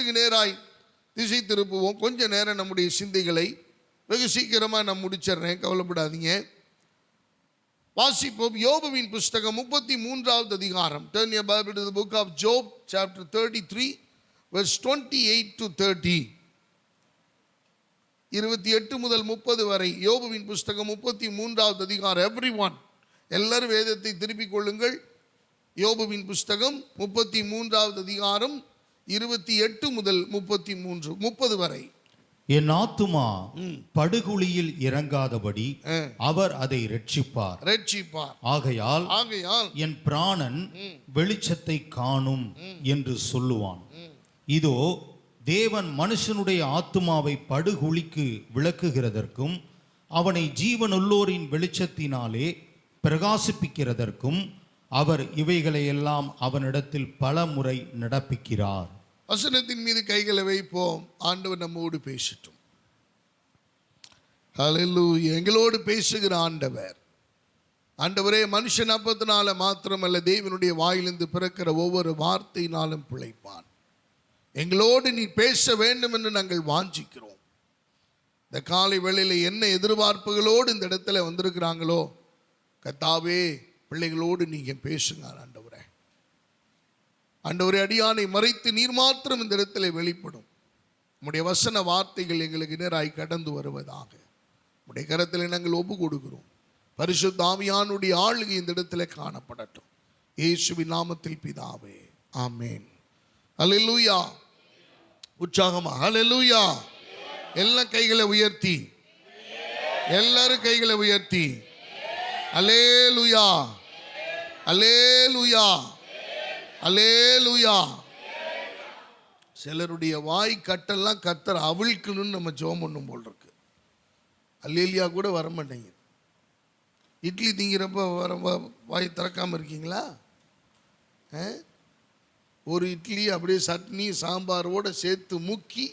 வசனத்துக்கு நேராய் திசை திருப்புவோம். கொஞ்ச நேரம் நம்முடைய சிந்தைகளை வெகு சீக்கிரமாக நான் முடிச்சிடுறேன், கவலைப்படாதீங்க. வாசிப்போம். யோபுவின் புஸ்தகம் 33வது அதிகாரம். Turn your Bible to the book of Job, chapter 33, verse 28 to 30. 28 முதல் 30 வரை யோபுவின் புஸ்தகம் 33வது அதிகாரம். எவ்ரிஒன், எல்லாரும் வேதத்தை திருப்பிக் கொள்ளுங்கள். யோபுவின் புஸ்தகம் 33வது அதிகாரம் 28 முதல் 30 வரை. என் ஆத்துமா படுகுழியில் இறங்காதபடி அவர் அதை ரட்சிப்பார். ஆகையால் என் பிராணன் வெளிச்சத்தை காணும் என்று சொல்லுவான். இதோ, தேவன் மனுஷனுடைய ஆத்துமாவை படுகுழிக்கு விளக்குகிறதற்கும் அவனை ஜீவனுள்ளோரின் வெளிச்சத்தினாலே பிரகாசிப்பிக்கிறதற்கும் அவர் இவைகளையெல்லாம் அவனிடத்தில் பல முறை நடப்பிக்கிறார். வசனத்தின் மீது கைகளை வைப்போம். ஆண்டவர் நம்மோடு பேசட்டும். ஹல்லேலூயா. எங்களோடு பேசுகிற ஆண்டவர். ஆண்டவரே, மனுஷன் அப்பத்தினால மாத்திரமல்ல, தேவனுடைய வாயிலிருந்து பிறக்கிற ஒவ்வொரு வார்த்தையினாலும் பிழைப்பான். எங்களோடு நீ பேச வேண்டும் என்று நாங்கள் வாஞ்சிக்கிறோம். இந்த காலை வேளையில் என்ன எதிர்பார்ப்புகளோடு இந்த இடத்துல வந்திருக்கிறாங்களோ, கர்த்தாவே, பிள்ளைகளோடு நீங்க பேசுங்க. ஆண்டவரே, அடியானை மறைத்து நீர் மாத்திரம் இந்த இடத்துல வெளிப்படும். உம்முடைய வசன வார்த்தைகள் எங்களுக்கு நேராய் கடந்து வருவதாக உம்முடைய கரத்தில் நாங்கள் ஒப்பு கொடுக்கிறோம். பரிசுத்த ஆவியானுடைய ஆளுகை இந்த இடத்துல காணப்படட்டும். இயேசுவின் நாமத்தில் பிதாவே, ஆமென். ஹல்லேலூயா. உற்சாகமா ஹல்லேலூயா. எல்லாம் கைகளை உயர்த்தி, எல்லாரும் கைகளை உயர்த்தி அல்லேலூயா, அல்லேலூயா, அல்லேலூயா. சிலருடைய வாய் கட்டெல்லாம் கர்த்தர் அவிழ்க்கணும்னு நம்ம ஜெபம் பண்ணும் போல் இருக்கு. அல்லேலூயா கூட வர மாட்டேங்குது. இட்லி திங்கிறப்ப வர வாய் திறக்காமல் இருக்கீங்களா? ஒரு இட்லி அப்படியே சட்னி சாம்பாரோடு சேர்த்து முக்கி,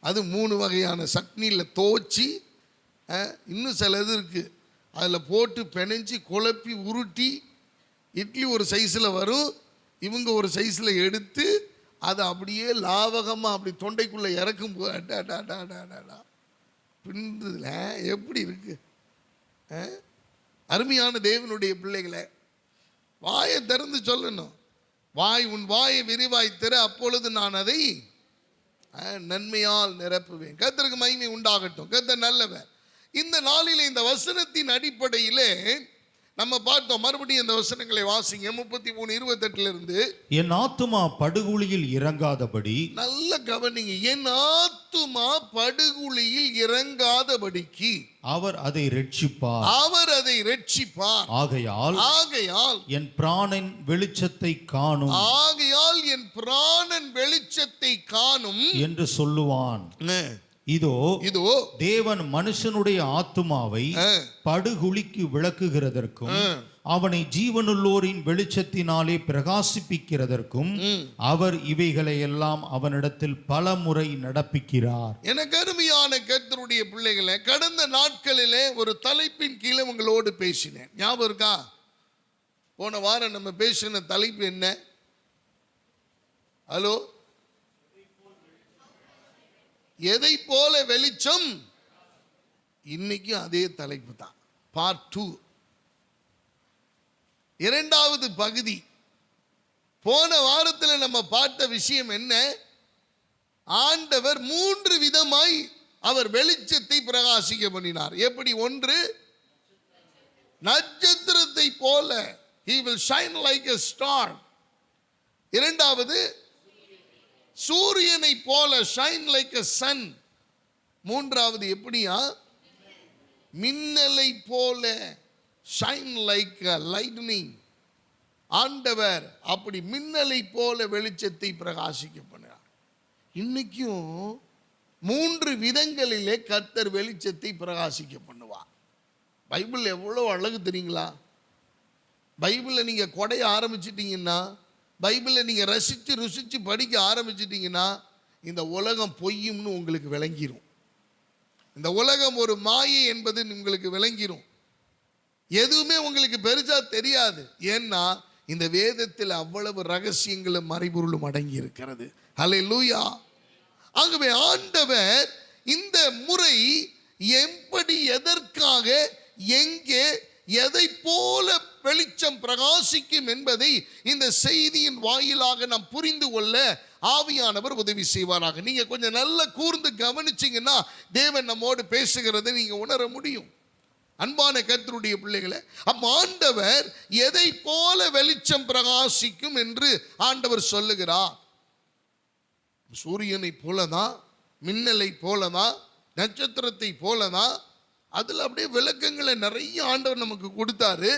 அது 3 வகையான சட்னியில் துவச்சி, இன்னும் சில இது இருக்குது, அதில் போட்டு பெனஞ்சி குழப்பி உருட்டி, இட்லி ஒரு சைஸில் வரும், இவங்க ஒரு சைஸில் எடுத்து அதை அப்படியே லாவகமாக அப்படி தொண்டைக்குள்ளே இறக்கும் போது பின்னுல எப்படி இருக்கு? அருமையான தேவனுடைய பிள்ளைகளை, வாயை திறந்து சொல்லணும். உன் வாயை விரிவாய் திற, அப்பொழுது நான் அதை நன்மையால் நிரப்புவேன். கர்த்தருக்கு மகிமை உண்டாகட்டும். கர்த்தர் நல்லவர். இந்த நாளிலே இந்த வசனத்தின் அடிப்படையிலே நம்ம பார்த்தோம். மறுபடியும் இந்த வசனங்களை வாசிங்க. 33:28 என் ஆத்துமா படுகுழியில் இறங்காதபடி. நல்ல கவனிங்க. என் ஆத்துமா படுகுழியில் இறங்காதபடிக்கு அவர் அதை ரட்சிப்பார். ஆகையால் என் பிராணன் வெளிச்சத்தை காணும். என்று சொல்லுவான். இதோ, தேவன் மனுஷனுடைய ஆத்துமாவை படுகுழிக்கு விளக்குகிறதற்கும் அவனை ஜீவனுள்ளோரின் வெளிச்சத்தினாலே பிரகாசிப்பிக்கிறதற்கும் அவர் இவைகளை எல்லாம் அவனிடத்தில் பல முறை நடப்பிக்கிறார். எனக்கு அருமையான கர்த்தருடைய பிள்ளைகளை, கடந்த நாட்களிலே ஒரு தலைப்பின் கீழே உங்களோடு பேசினேன். ஞாபகம் இருக்கா? போன வாரம் நம்ம பேசின தலைப்பு என்ன? ஹலோ, எதை போல வெளிச்சம். இன்னைக்கு அதே தலைப்பு தான், பார்ட் 2, 2வது பகுதி. போன வாரத்தில் நம்ம பார்த்த விஷயம் என்ன? ஆண்டவர் 3 விதமாய் அவர் வெளிச்சத்தை பிரகாசிக்க பண்ணினார். எப்படி? 1, நட்சத்திரத்தை போல, he will shine like a star. 2வது, சூரியனை போல, shine like a sun. 3வது எப்படியா? மின்னலை போல, shine like a lightning. ஆண்டவர் அப்படி மின்னலை போல வெளிச்சத்தை பிரகாசிக்க பண்ணார். இன்னைக்கும் 3 விதங்களிலே கர்த்தர் வெளிச்சத்தை பிரகாசிக்க பண்ணுவார். பைபிள் எவ்வளோ அழகு தெரியுங்களா? பைபிளை நீங்க கொடைய ஆரம்பிச்சிட்டீங்கன்னா, பைபிளை நீங்கள் ரசித்து ருசித்து படிக்க ஆரம்பிச்சிட்டிங்கன்னா, இந்த உலகம் பொய்யும்னு உங்களுக்கு விளங்கிடும். இந்த உலகம் ஒரு மாயை என்பது உங்களுக்கு விளங்கிடும். எதுவுமே உங்களுக்கு பெருசா தெரியாது. ஏன்னா இந்த வேதத்தில் அவ்வளவு ரகசியங்களும் மறைபொருளும் அடங்கி இருக்கிறது. ஹல்லேலூயா. ஆகவே ஆண்டவர் இந்த முறை எப்படி, எதற்காக, எங்கே, எதை போல வெளிச்சம் பிரகாசிக்கும் என்பதை இந்த செய்தியின் வாயிலாக நாம் புரிந்து கொள்ள ஆவியானவர் உதவி செய்வாராக. நீங்க கொஞ்சம் நல்லா கூர்ந்து கவனிச்சீங்கன்னா தேவன் நம்மோடு பேசுகிறதை நீங்க உணர முடியும். அன்பான கர்த்தருடைய பிள்ளைகளே, அப்ப ஆண்டவர் எதை போல வெளிச்சம் பிரகாசிக்கும் என்று ஆண்டவர் சொல்லுகிறார். சூரியனை போலதான், மின்னலை போலதான், நட்சத்திரத்தை போலதான். அதுல அப்படியே விளக்கங்களை நிறைய ஆண்டவர் நமக்கு கொடுத்தாரு.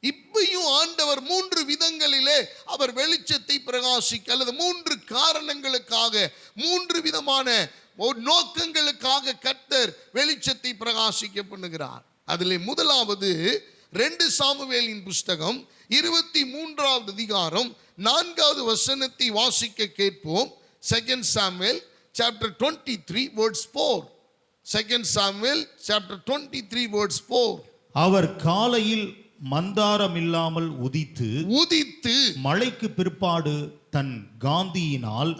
இப்பையும் ஆண்டவர் 3 விதங்களிலே அவர் வெளிச்சத்தை பிரகாசிக்க, அல்லது 3 காரணங்களுக்காக, 3 விதமான நோக்கங்களுக்காக கர்த்தர் வெளிச்சத்தை பிரகாசிக்க பண்ணுகிறார். அதிலே முதலாவது 2 சாமுவேலின் புஸ்தகம் 23வது அதிகாரம் 4வது வசனத்தை வாசிக்க கேட்போம். 2 Samuel chapter 23 verse 4. 2 Samuel chapter 23 verse 4. அவர் காலையில் மந்தாரம் இல்லாமல் உதித்து மழைக்கு பிற்பாடு தன் காந்தியினால்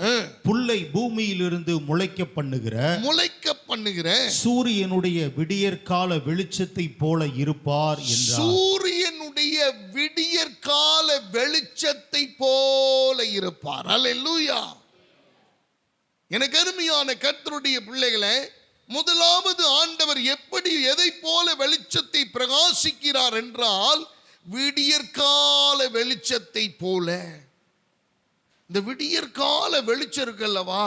புல்லை பூமியிலிருந்து முளைக்க பண்ணுகிற சூரியனுடைய விடியற்கால வெளிச்சத்தை போல இருப்பார் என்றார். சூரியனுடைய விடியற்கால வெளிச்சத்தை போல இருப்பார். அல்லேலூயா. எனக்கு அருமையான கர்த்தருடைய பிள்ளைகளே, முதலாவது ஆண்டவர் எப்படி, எதை போல வெளிச்சத்தை பிரகாசிக்கிறார் என்றால் விடியற்கால வெளிச்சத்தை போல. இந்த விடியற்கால வெளிச்சம் இருக்கல்லவா,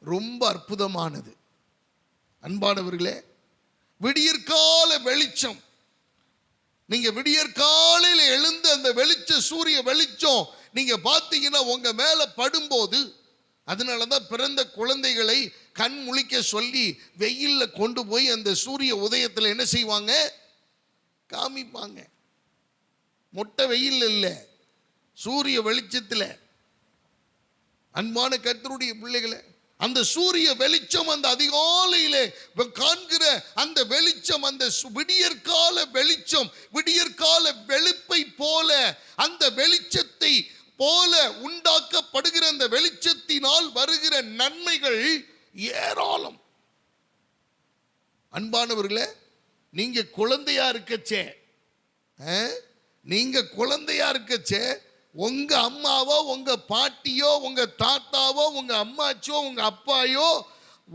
ரொம்ப அற்புதமானது. அன்பானவர்களே, விடியற்கால வெளிச்சம், நீங்க விடியற்காலையில் எழுந்து அந்த வெளிச்ச சூரிய வெளிச்சம் நீங்க பார்த்தீங்கன்னா உங்க மேல படும்போது, அதனாலதான் பிறந்த குழந்தைகளை கண் முழிக்க சொல்லி வெயில்ல கொண்டு போய் அந்த சூரிய உதயத்தில் என்ன செய்வாங்க, காமிப்பாங்க. மொட்டை வெயில் இல்லை, சூரிய வெளிச்சத்தில். அன்பான கர்த்தருடைய பிள்ளைகளை, அந்த சூரிய வெளிச்சம், அந்த அதிகாலையிலே காண்கிற அந்த வெளிச்சம், அந்த விடியற்கால வெளிச்சம், விடியற்கால வெளுப்பை போல, அந்த வெளிச்சத்தை போல உண்டாக்கப்படுகிற அந்த வெளிச்சத்தினால் வருகிற நன்மைகள் ஏராளம். அன்பானவர்களே, நீங்க குழந்தையா இருக்கச்சே, உங்க அம்மாவோ, உங்க பாட்டியோ, உங்க தாத்தாவோ, உங்க அம்மாச்சோ, உங்க அப்பாயோ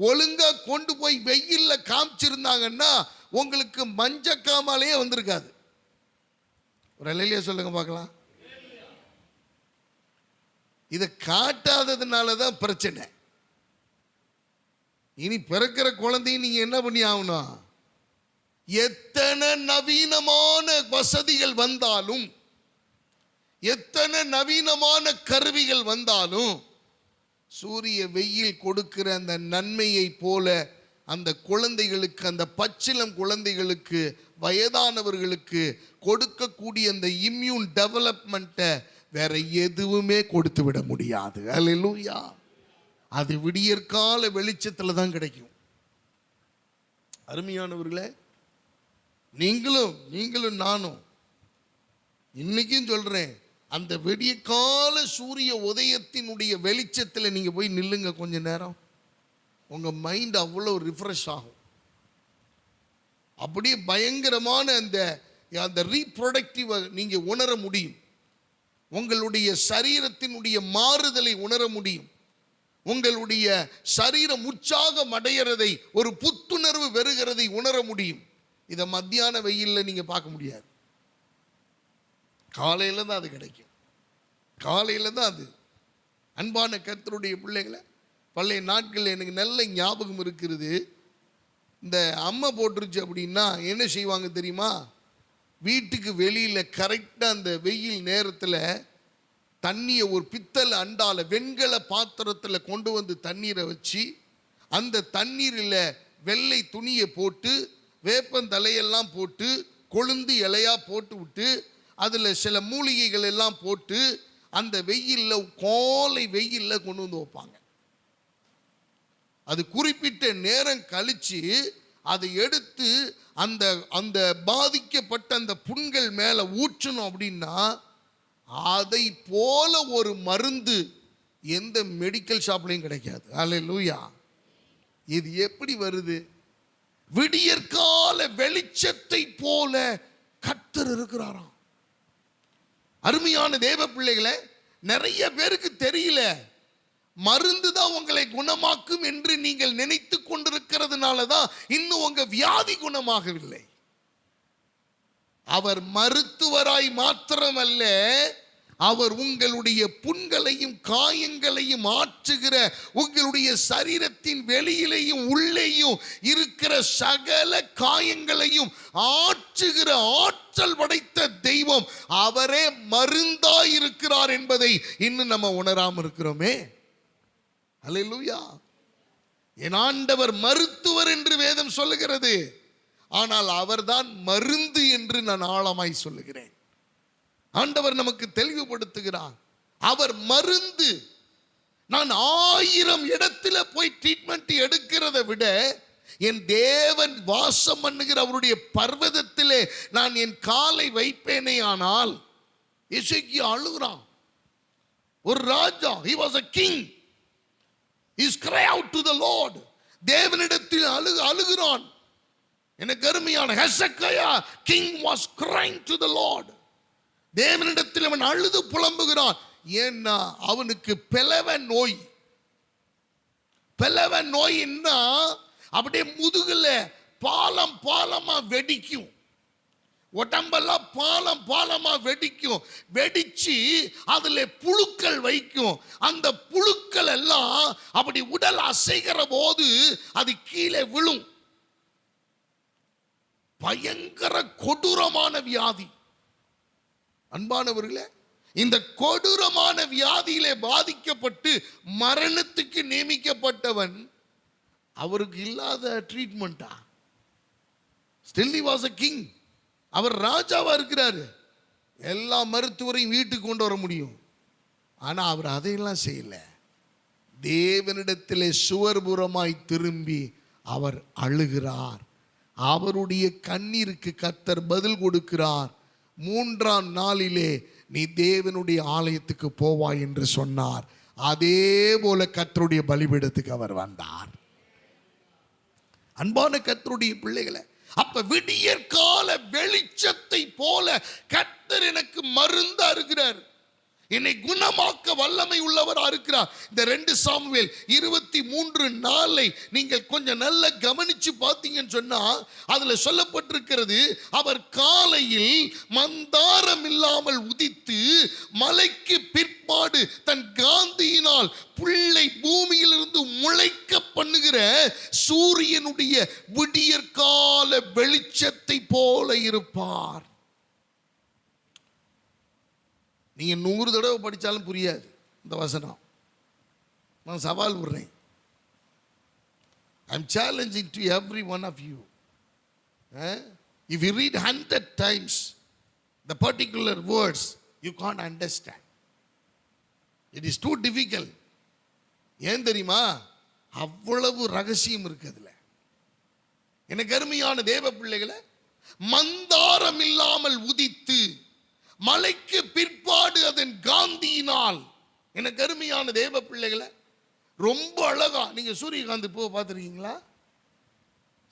ஒழுங்கா கொண்டு போய் வெயில்ல காமிச்சிருந்தாங்கன்னா உங்களுக்கு மஞ்சக்காமலையே வந்திருக்காது. ஒரு அல்லேலூயா சொல்லுங்க பார்க்கலாம். இதை காட்டாததுனால தான் பிரச்சனை. இனி பிறக்கிற குழந்தையும் நீங்க என்ன பண்ணி ஆகணும், எத்தனை நவீனமான வசதிகள் வந்தாலும், எத்தனை நவீனமான கருவிகள் வந்தாலும், சூரிய வெயில் கொடுக்கிற அந்த நன்மையை போல அந்த குழந்தைகளுக்கு, அந்த பச்சிளம் குழந்தைகளுக்கு, வயதானவர்களுக்கு கொடுக்கக்கூடிய அந்த இம்யூன் டெவலப்மெண்ட்டை வேற எதுவுமே கொடுத்து விட முடியாது. அல்லேலூயா. அது விடியற்கால வெளிச்சத்துல தான் கிடைக்கும். அருமையானவர்களே, நீங்களும் நானும் இன்னைக்கும் சொல்றேன், அந்த விடியற்கால சூரிய உதயத்தினுடைய வெளிச்சத்தில் நீங்க போய் நில்லுங்க கொஞ்ச நேரம். உங்க மைண்ட் அவ்வளோ ரிஃப்ரெஷ் ஆகும். அப்படியே பயங்கரமான அந்த ரீப்ரொடக்டிவ் நீங்க உணர முடியும். உங்களுடைய சரீரத்தினுடைய மாறுதலை உணர முடியும். உங்களுடைய சரீரம் உற்சாகம் அடைகிறதை, ஒரு புத்துணர்வு பெறுகிறதை உணர முடியும். இதை மத்தியான வெயில்ல நீங்க பார்க்க முடியாது. காலையில தான் அது கிடைக்கும். காலையில தான் அது. அன்பான கர்த்தருடைய பிள்ளைகளை, பழைய நாட்கள் எனக்கு நல்ல ஞாபகம் இருக்கிறது. இந்த அம்மை போட்டுருச்சு அப்படின்னா என்ன செய்வாங்க தெரியுமா, வீட்டுக்கு வெளியில கரெக்டா அந்த வெயில் நேரத்தில் தண்ணியை ஒரு பித்தளை அண்டால, வெண்கல பாத்திரத்தில் கொண்டு வந்து தண்ணீரை வச்சு, அந்த தண்ணீரில் வெள்ளை துணியை போட்டு, வேப்பந்தலையெல்லாம் போட்டு, கொழுந்து இலையா போட்டு விட்டு, அதில் சில மூலிகைகள் எல்லாம் போட்டு, அந்த வெயிலில், கோலை வெயிலில் கொண்டு வந்து வைப்பாங்க. அது குறிப்பிட்ட நேரம் கழிச்சு அதை எடுத்து அந்த அந்த பாதிக்கப்பட்ட அந்த புண்கள் மேலே ஊற்றணும். அப்படின்னா அதை போல ஒரு மருந்து எந்த மெடிக்கல் ஷாப்லையும் கிடைக்காது. அல்லேலூயா. இது எப்படி வருது? விடியற்கால வெளிச்சத்தை போல கர்த்தர் இருக்கிறாராம். அருமையான தேவ பிள்ளைகளே, நிறைய பேருக்கு தெரியல, மருந்து தான் உங்களை குணமாக்கும் என்று நீங்கள் நினைத்து கொண்டிருக்கிறதுனால தான் இன்னும் உங்க வியாதி குணமாகவில்லை. அவர் மருத்துவராய் மாத்திரமல்ல, அவர் உங்களுடைய புண்களையும் காயங்களையும் ஆற்றுகிற, உங்களுடைய சரீரத்தின் வெளியிலேயும் உள்ளேயும் இருக்கிற சகல காயங்களையும் ஆற்றுகிற ஆற்றல் படைத்த தெய்வம். அவரே மருந்தாய் இருக்கிறார் என்பதை இன்னும் நம்ம உணராம இருக்கிறோமே. அல்லேலூயா. என் ஆண்டவர் மருத்துவர் என்று வேதம் சொல்லுகிறது. ஆனால் அவர்தான் மருந்து என்று நான் ஆழமாய் சொல்லுகிறேன். ஆண்டவர் நமக்கு தெளிவுபடுத்துகிறார், அவர் மருந்து. நான் 1000 இடத்துல போய் ட்ரீட்மெண்ட் எடுக்கிறத விட என் தேவன் வாசம் பண்ணுகிற அவருடைய பர்வதத்திலே நான் என் காலை வைப்பேனே. ஆனால் எசேக்கியா அழுகிறான். ஒரு ராஜா, he was a king, he cried out to the Lord. தேவனிடத்தில் அழுகிறான். எனக்கு அருமையான ஹெசக்கியா king was crying to the Lord. தேவனிடத்தில் அவன் அழுது புலம்புகிறான். ஏன்னா அவனுக்கு பெலவ நோய். பெலவ நோய்னா அப்படியே முதுகுல பாலம் பாலமா வெடிக்கும், உடம்பெல்லாம் பாலம் பாலமா வெடிக்கும். வெடிச்சு அதுல புழுக்கள் வைக்கும். அந்த புழுக்கள் எல்லாம் அப்படி உடல் அசைகிற போது அது கீழே விழும். பயங்கர கொடூரமான வியாதி. அன்பானவர்களே, இந்த கொடூரமான வியாதியிலே பாதிக்கப்பட்டு மரணத்துக்கு நியமிக்கப்பட்டவன், அவருக்கு இல்லாத ட்ரீட்மெண்டா? Still he was a king. அவர் ராஜாவா இருக்கிறாரு. எல்லா மருத்துவரையும் வீட்டுக்கு கொண்டு வர முடியும். ஆனா அவர் அதையெல்லாம் செய்யல. தேவனிடத்திலே சுவர்புறமாய் திரும்பி அவர் அழுகிறார். அவருடைய கண்ணீருக்கு கர்த்தர் பதில் கொடுக்கிறார். 3ஆம் நாளிலே நீ தேவனுடைய ஆலயத்துக்கு போவாய் என்று சொன்னார். அதே போல கர்த்தருடைய பலிபீடத்துக்கு அவர் வந்தார். அன்பான கர்த்தருடைய பிள்ளைகளை, அப்ப விடியற்கால வெளிச்சத்தை போல கர்த்தர் எனக்கு மருந்தா இருக்கிறார், என்னை குணமாக்க வல்லமை உள்ளவரா இருக்கிறார். இந்த 2 சாமுவேல் 23:4 நீங்கள் கொஞ்சம் நல்லா கவனிச்சு பார்த்தீங்கன்னு சொன்னா அதுல சொல்லப்பட்டிருக்கிறது, அவர் காலையில் மந்தாரம் இல்லாமல் உதித்து மலைக்கு பிற்பாடு தன் காந்தியினால் புல்லை பூமியிலிருந்து முளைக்க பண்ணுகிற சூரியனுடைய விடியற்கால வெளிச்சத்தை போல இருப்பார். நீங்க 100 தடவை படிச்சாலும் புரியாது இந்த வசனம். நான் சவால் விடுறேன். I am challenging to every one of you. If you read 100 times the particular words, you can't understand. It is too difficult. ஏன் தெரியுமா? அவ்வளவு ரகசியம் இருக்கு அதுல. எனக்கு அருமையான தேவ பிள்ளைகளை, மந்தாரம் இல்லாமல் உதித்து மலைக்கு பிற்பாடு அதன் காந்தியினால். எனக்கு அருமையான தேவ பிள்ளைகளை, ரொம்ப அழகா நீங்க சூரியகாந்தி பூவை பார்த்துருக்கீங்களா?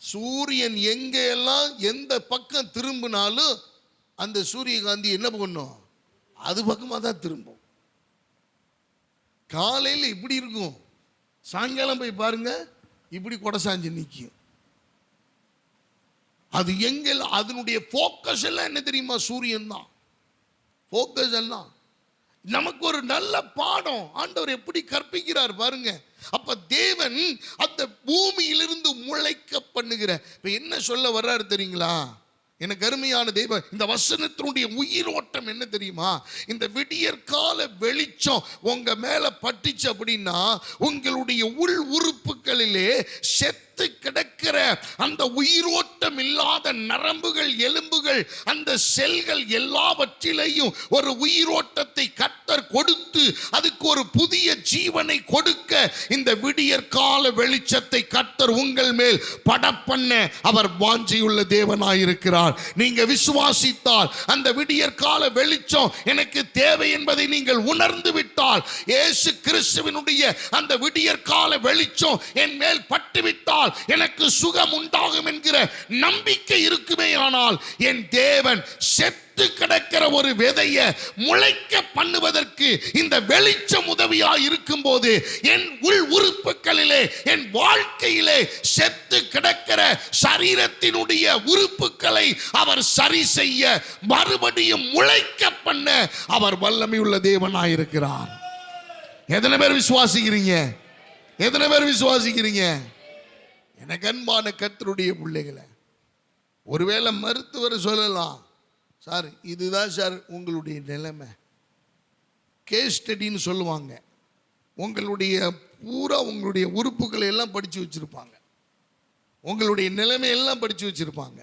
சூரியன் எங்கெல்லாம் எந்த பக்கம் திரும்பினாலும் அந்த சூரியகாந்தி என்ன பண்ணும்? அது பக்கமா தான் திரும்பும். காலையில் இப்படி இருக்கும், சாயங்காலம் போய் பாருங்க இப்படி கொடசாஞ்சி நிற்கும். அது எங்கெல்லாம் அதனுடைய போக்கஸ் எல்லாம் என்ன தெரியுமா? சூரியன் தான் போக்கஸ் எல்லாம். நமக்கு ஒரு நல்ல பாடம் ஆண்டவர் எப்படி கற்பிக்கிறார் பாருங்க. அப்ப தேவன் அந்த பூமியிலிருந்து முளைக்க பண்ணுகிற, இப்ப என்ன சொல்ல வர்றாரு தெரியுங்களா? எனக்கு அருமையான தெய்வ, இந்த வசனத்தினுடைய உயிரோட்டம் என்ன தெரியுமா? இந்த விடியற்கால வெளிச்சம் உங்க மேல பட்டுச்சு அப்படின்னா உங்களுடைய உள் உறுப்புகளிலே செத்த கிடக்கிற அந்த உயிரோட்டம் இல்லாத நரம்புகள், எலும்புகள், அந்த செல்கள் எல்லாவற்றிலையும் ஒரு உயிரோட்டத்தை கர்த்தர் கொடுத்து அதுக்கு ஒரு புதிய ஜீவனை கொடுக்க இந்த விடியற்கால வெளிச்சத்தை கர்த்தர் உங்கள் மேல் படப்பண்ண அவர் வாஞ்சையுள்ள தேவனாயிருக்கிறார். நீங்க விசுவாசித்தால் அந்த விடியற்கால வெளிச்சம் எனக்கு தேவை என்பதை நீங்கள் உணர்ந்து விட்டால், இயேசு கிறிஸ்துவினுடைய அந்த விடியற்கால வெளிச்சம் என் மேல் பட்டுவிட்டால் எனக்கு சுகம் உண்டாகும் என்கிற நம்பிக்கை இருக்குமே, ஆனால் என் தேவன் செத்து கிடக்கிற ஒரு விதையை முளைக்க பண்ணுவதற்கு இந்த வெளிச்சம் உதவியாய் இருக்கும் போது என் உள் உறுப்புகளிலே, என் வாழ்க்கையிலே செத்து கிடக்கிற சரீரத்தினுடைய உறுப்புகளை அவர் சரி செய்ய, மறுபடியும் முளைக்க பண்ண அவர் வல்லமையுள்ள தேவனாயிருக்கிறார். எத்தனை பேர் விசுவாசிக்கிறீங்க? எத்தனை பேர் விசுவாசிக்கிறீங்க? எனக்கு அன்பான கர்த்தருடைய பிள்ளைகளை, ஒருவேளை மருத்துவர் சொல்லலாம், சார் இதுதான் சார் உங்களுடைய நிலைமை, கேஸ் ஸ்டடின்னு சொல்லுவாங்க. உங்களுடைய பூரா உங்களுடைய உறுப்புகளை எல்லாம் படித்து வச்சிருப்பாங்க, உங்களுடைய நிலைமையெல்லாம் படித்து வச்சிருப்பாங்க.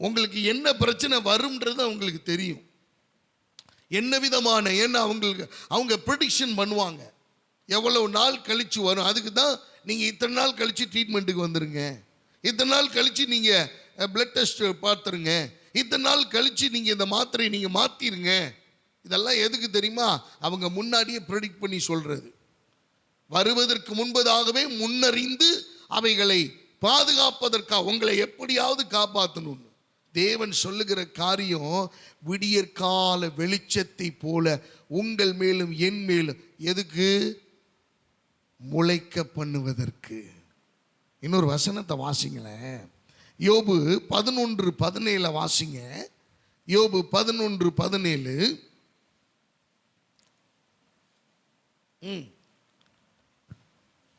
உங்களுக்கு என்ன பிரச்சனை வரும்ன்றது அவங்களுக்கு தெரியும். என்ன விதமான, ஏன்னா அவங்க ப்ரெடிக்ஷன் பண்ணுவாங்க, எவ்வளவு நாள் கழிச்சு வரும். அதுக்கு தான் நீங்கள் இத்தனை நாள் கழிச்சு ட்ரீட்மெண்ட்டுக்கு வந்துருங்க, இத்தனை நாள் கழிச்சு நீங்கள் பிளட் டெஸ்ட் பார்த்துருங்க, இத்தனை நாள் கழிச்சு நீங்கள் இந்த மாத்திரையை நீங்கள் மாற்றிருங்க. இதெல்லாம் எதுக்கு தெரியுமா? அவங்க முன்னாடியே ப்ரெடிக்ட் பண்ணி சொல்கிறது. வருவதற்கு முன்பதாகவே முன்னறிந்து அவைகளை பாதுகாப்பதற்காக உங்களை எப்படியாவது காப்பாற்றணும். தேவன் சொல்லுகிற காரியம் விடியற்கால வெளிச்சத்தை போல உங்கள் மேலும் என் மேலும், எதுக்கு? முளைக்க பண்ணுவதற்கு. இன்னொரு வசனத்தை வாசிங்களேன், யோபு 11:17 வாசிங்க. யோபு 11:17.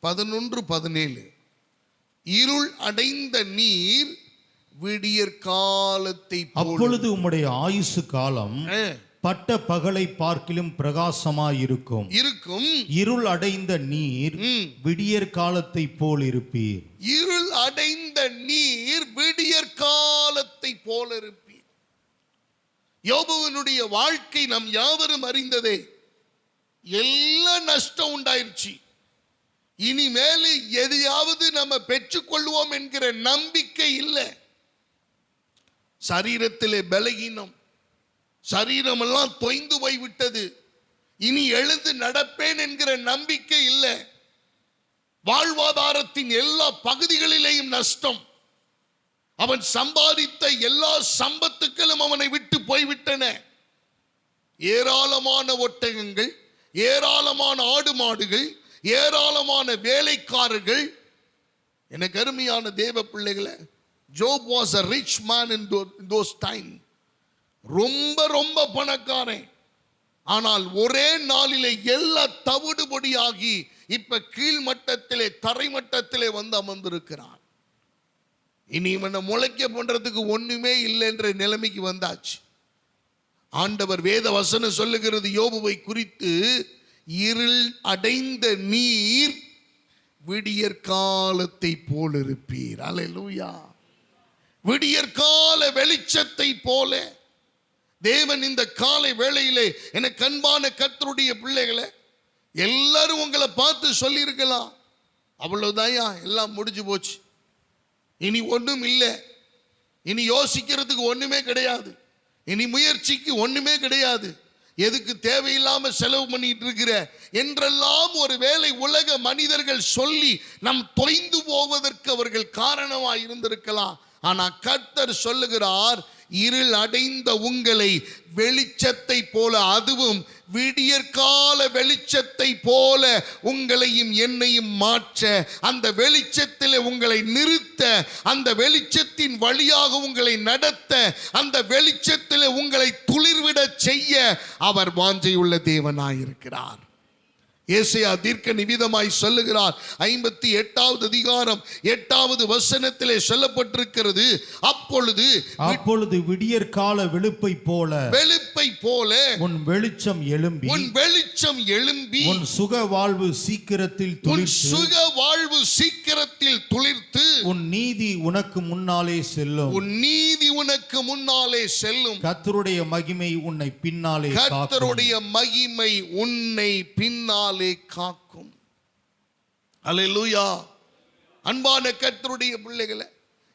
11:17. இருள் அடைந்த நீர் விடியற் காலத்தை, அப்பொழுது உம்முடைய ஆயுசு காலம் பட்ட பகலை பார்க்கிலும் பிரகாசமாயிருக்கும். இருள் அடைந்த நீர் விடியற் காலத்தை போல் இருப்பீர். இருள் அடைந்த நீர் விடியற் காலத்தை போல இருப்பீர். யோபுவினுடைய வாழ்க்கை நாம் யாவரும் அறிந்ததே. எல்லாம் நஷ்டம் உண்டாயிருச்சு. இனிமேல் எதையாவது நம்ம பெற்றுக்கொள்வோம் என்கிற நம்பிக்கை இல்லை. சரீரத்திலே பலகீனம், சரீரமெல்லாம் தொய்ந்து போய்விட்டது. இனி எழுந்து நடப்பேன் என்கிற நம்பிக்கை இல்லை. வாழ்வாதாரத்தின் எல்லா பகுதிகளிலேயும் நஷ்டம். அவன் சம்பாதித்த எல்லா சம்பத்துக்களும் அவனை விட்டு போய்விட்டன. ஏராளமான ஒட்டகங்கள், ஏராளமான ஆடு மாடுகள், ஏராளமான வேலைக்காரர்கள். எனக்கு அருமையான தேவ பிள்ளைகளை, Job was a rich man in those time. ரொம்ப பணக்காரன். ஆனால் ஒரே நாளிலே எல்லா தவிடுபடியாகி இப்ப கீழ்மட்டத்திலே, தரைமட்டத்திலே வந்து அமர்ந்திருக்கிறான். இனி இவனை முளைக்க பண்றதுக்கு ஒண்ணுமே இல்லை என்ற நிலைமைக்கு வந்தாச்சு. ஆண்டவர் வேத வசனம் சொல்லுகிறது யோபுவை குறித்து, இருள் அடைந்த நீர் விடியற் காலத்தை போல் இருப்பீர். அல்லேலூயா. விடியற்கால வெளிச்சத்தை போல தேவன் இந்த காலை வேளையிலே, எனக்கு அன்பான கர்த்தருடைய பிள்ளைகளை, எல்லாரும் உங்களை பார்த்து சொல்லி இருக்கலாம், அவ்வளவுதாயா, எல்லாம் முடிஞ்சு போச்சு, இனி ஒன்றும் இல்லை, இனி யோசிக்கிறதுக்கு ஒண்ணுமே கிடையாது, இனி முயற்சிக்கு ஒண்ணுமே கிடையாது, எதுக்கு தேவையில்லாம செலவு பண்ணிட்டு இருக்கிற என்றெல்லாம் ஒரு வேளை உலக மனிதர்கள் சொல்லி நம் தொய்ந்து போவதற்கு அவர்கள் காரணமாய் இருந்திருக்கலாம். ஆனா கர்த்தர் சொல்லுகிறார், இருள் அடைந்த உங்களை வெளிச்சத்தை போல, அதுவும் விடியற்கால வெளிச்சத்தை போல உங்களையும் என்னையும் மாற்ற, அந்த வெளிச்சத்தில் உங்களை நிறுத்த, அந்த வெளிச்சத்தின் வழியாக உங்களை நடத்த, அந்த வெளிச்சத்தில் உங்களை துளிர்விட செய்ய அவர் வாஞ்சையுள்ள தேவனாயிருக்கிறார். ஏசாயா தீர்க்க நிவிதமாய் சொல்லுகிறார். 58வது அதிகாரம் 8வது வசனத்திலே சொல்லப்பட்டிருக்கிறது, அப்பொழுது விடியற்கால வெளுப்பை போல உன் வெளிச்சம் எழும்பி உன் சுக வாழ்வு சீக்கிரத்தில் துளிர்த்து உன் நீதி உனக்கு முன்னாலே செல்லும். கர்த்தருடைய மகிமை உன்னை பின்னாலே காக்கும். அல்லேலூயா. அன்பான கர்த்தருடைய பிள்ளைகளே,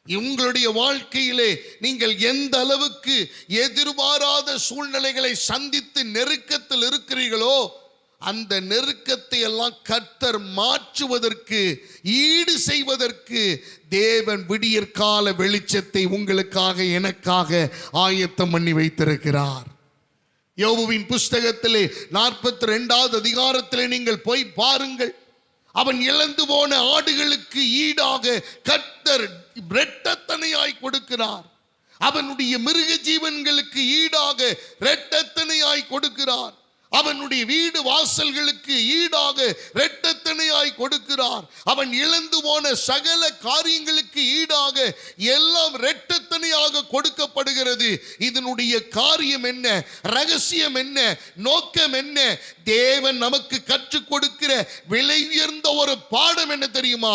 உங்களுடைய வாழ்க்கையிலே நீங்கள் எந்த அளவுக்கு எதிர்பாராத சூழ்நிலைகளை சந்தித்து நெருக்கத்தில் இருக்கிறீர்களோ, அந்த நெருக்கத்தை எல்லாம் கர்த்தர் மாற்றுவதற்கு, ஈடு செய்வதற்கு தேவன் விடியற்கால வெளிச்சத்தை உங்களுக்காக எனக்காக ஆயத்தம் பண்ணி வைத்திருக்கிறார். யோபுவின் புஸ்தகத்திலே 42வது அதிகாரத்திலே நீங்கள் போய் பாருங்கள். அவன் இழந்து போன ஆடுகளுக்கு ஈடாக கர்த்தர் இரட்டத்தனையாய் கொடுக்கிறார். அவனுடைய மிருக ஜீவன்களுக்கு ஈடாக இரட்டத்தனையாய் கொடுக்கிறார். அவனுடைய வீடு வாசல்களுக்கு ஈடாக இரட்டத்தனையாய் கொடுக்கிறார். அவன் இழந்து போன சகல காரியங்களுக்கு ஈடாக எல்லாம் இரட்டத்தனையாக கொடுக்கப்படுகிறது. இதனுடைய காரியம் என்ன, ரகசியம் என்ன, நோக்கம் என்ன? தேவன் நமக்கு கற்றுக் கொடுக்கிற விலை உயர்ந்த ஒரு பாடம் என்ன தெரியுமா?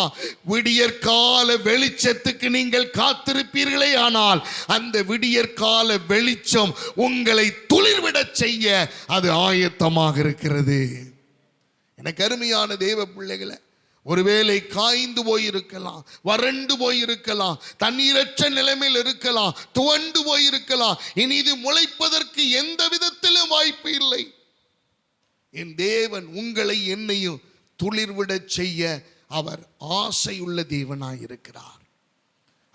விடியற்கால வெளிச்சத்துக்கு நீங்கள் காத்திருப்பீர்களே ஆனால் அந்த விடியற்கால வெளிச்சம் உங்களை துளிர்விடச் செய்ய அது ஆயத்தமாக இருக்கிறது. எனக்கு அருமையான தேவ பிள்ளைகளை, ஒருவேளை காய்ந்து போயிருக்கலாம், வறண்டு போயிருக்கலாம், தண்ணீரற்ற நிலைமையில் இருக்கலாம், துவண்டு போயிருக்கலாம். இனி இது முளைப்பதற்கு எந்த விதத்திலும் வாய்ப்பு இல்லை. என் தேவன் உங்களை என்னையும் துளிர்விடச் செய்ய அவர் ஆசையுள்ள தேவனாயிருக்கிறார்.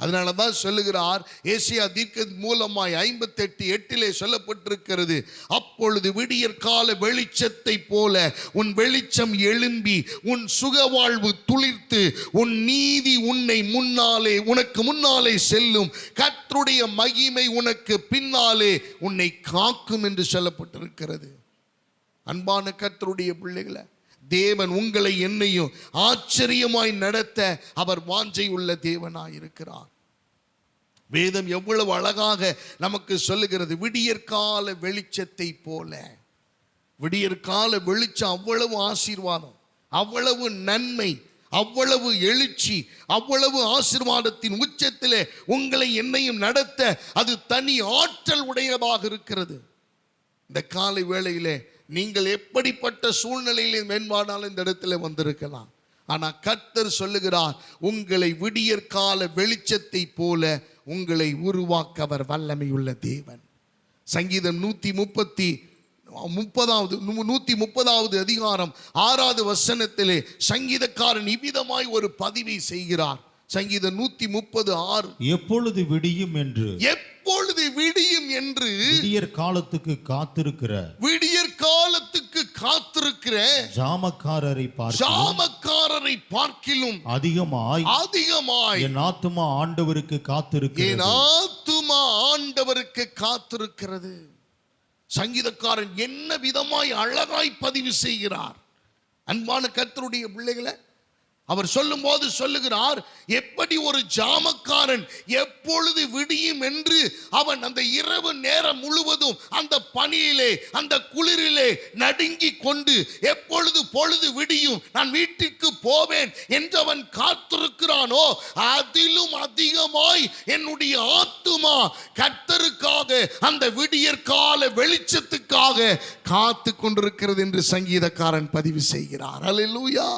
அதனாலதான் சொல்லுகிறார், ஏசாயா தீர்க்க மூலமாய் 58:8 சொல்லப்பட்டிருக்கிறது, அப்பொழுது விடியற்கால வெளிச்சத்தை போல உன் வெளிச்சம் எழும்பி உன் சுகவாழ்வு துளிர்த்து உன் நீதி உனக்கு முன்னாலே செல்லும். கர்த்தருடைய மகிமை உனக்கு பின்னாலே உன்னை காக்கும் என்று சொல்லப்பட்டிருக்கிறது. அன்பான கர்த்தருடைய பிள்ளைகளை, தேவன் உங்களை என்னையும் ஆச்சரியமாய் நடத்த அவர் வாஞ்சை உள்ள தேவனாய் இருக்கிறார். வேதம் எவ்வளவு அழகாக நமக்கு சொல்லுகிறது, விடியற்கால வெளிச்சத்தை போல. விடியற்கால வெளிச்சம் அவ்வளவு ஆசீர்வாதம், அவ்வளவு நன்மை, அவ்வளவு எழுச்சி, அவ்வளவு ஆசீர்வாதத்தின் உச்சத்திலே உங்களை என்னையும் நடத்த அது தனி ஆற்றல் உடையதாக இருக்கிறது. இந்த காலை வேளையிலே நீங்கள் எப்படிப்பட்ட சூழ்நிலையிலே மேன்பாடாலும் இந்த இடத்துல வந்திருக்கலாம். ஆனா கர்த்தர் சொல்லுகிறார், உங்களை விடியற்கால வெளிச்சத்தை போல உங்களை உருவாக்க அவர் வல்லமையுள்ள தேவன். சங்கீதம் 130வது அதிகாரம் 6வது வசனத்திலே சங்கீதக்காரன் இவ்விதமாய் ஒரு பதிவை செய்கிறார். சங்கீதம் 130:6, எப்பொழுது விடியும் என்று விடியற் காலத்துக்கு காத்திருக்கிற ஜாமக்காரரை பார்க்கிலும் அதிகமாய் என் ஆத்துமா ஆண்டவருக்கு காத்திருக்கிறது. சங்கீதக்காரன் என்ன விதமாய் அழகாய் பதிவு செய்கிறார். அன்பான கர்த்தருடைய பிள்ளைகளை, அவர் சொல்லும் போது சொல்லுகிறார், எப்படி ஒரு ஜாமக்காரன் எப்பொழுது விடியும் என்று அவன் அந்த இரவு நேரம் முழுவதும் அந்த பனியிலே அந்த குளிரிலே நடுங்கி கொண்டு எப்பொழுது பொழுது விடியும் நான் வீட்டிற்கு போவேன் என்று அவன் காத்திருக்கிறானோ, அதிலும் அதிகமாய் என்னுடைய ஆத்துமா கர்த்தருக்காக அந்த விடியற்கால வெளிச்சத்துக்காக காத்து கொண்டிருக்கிறது என்று சங்கீதக்காரன் பதிவு செய்கிறார். அல்லேலூயா.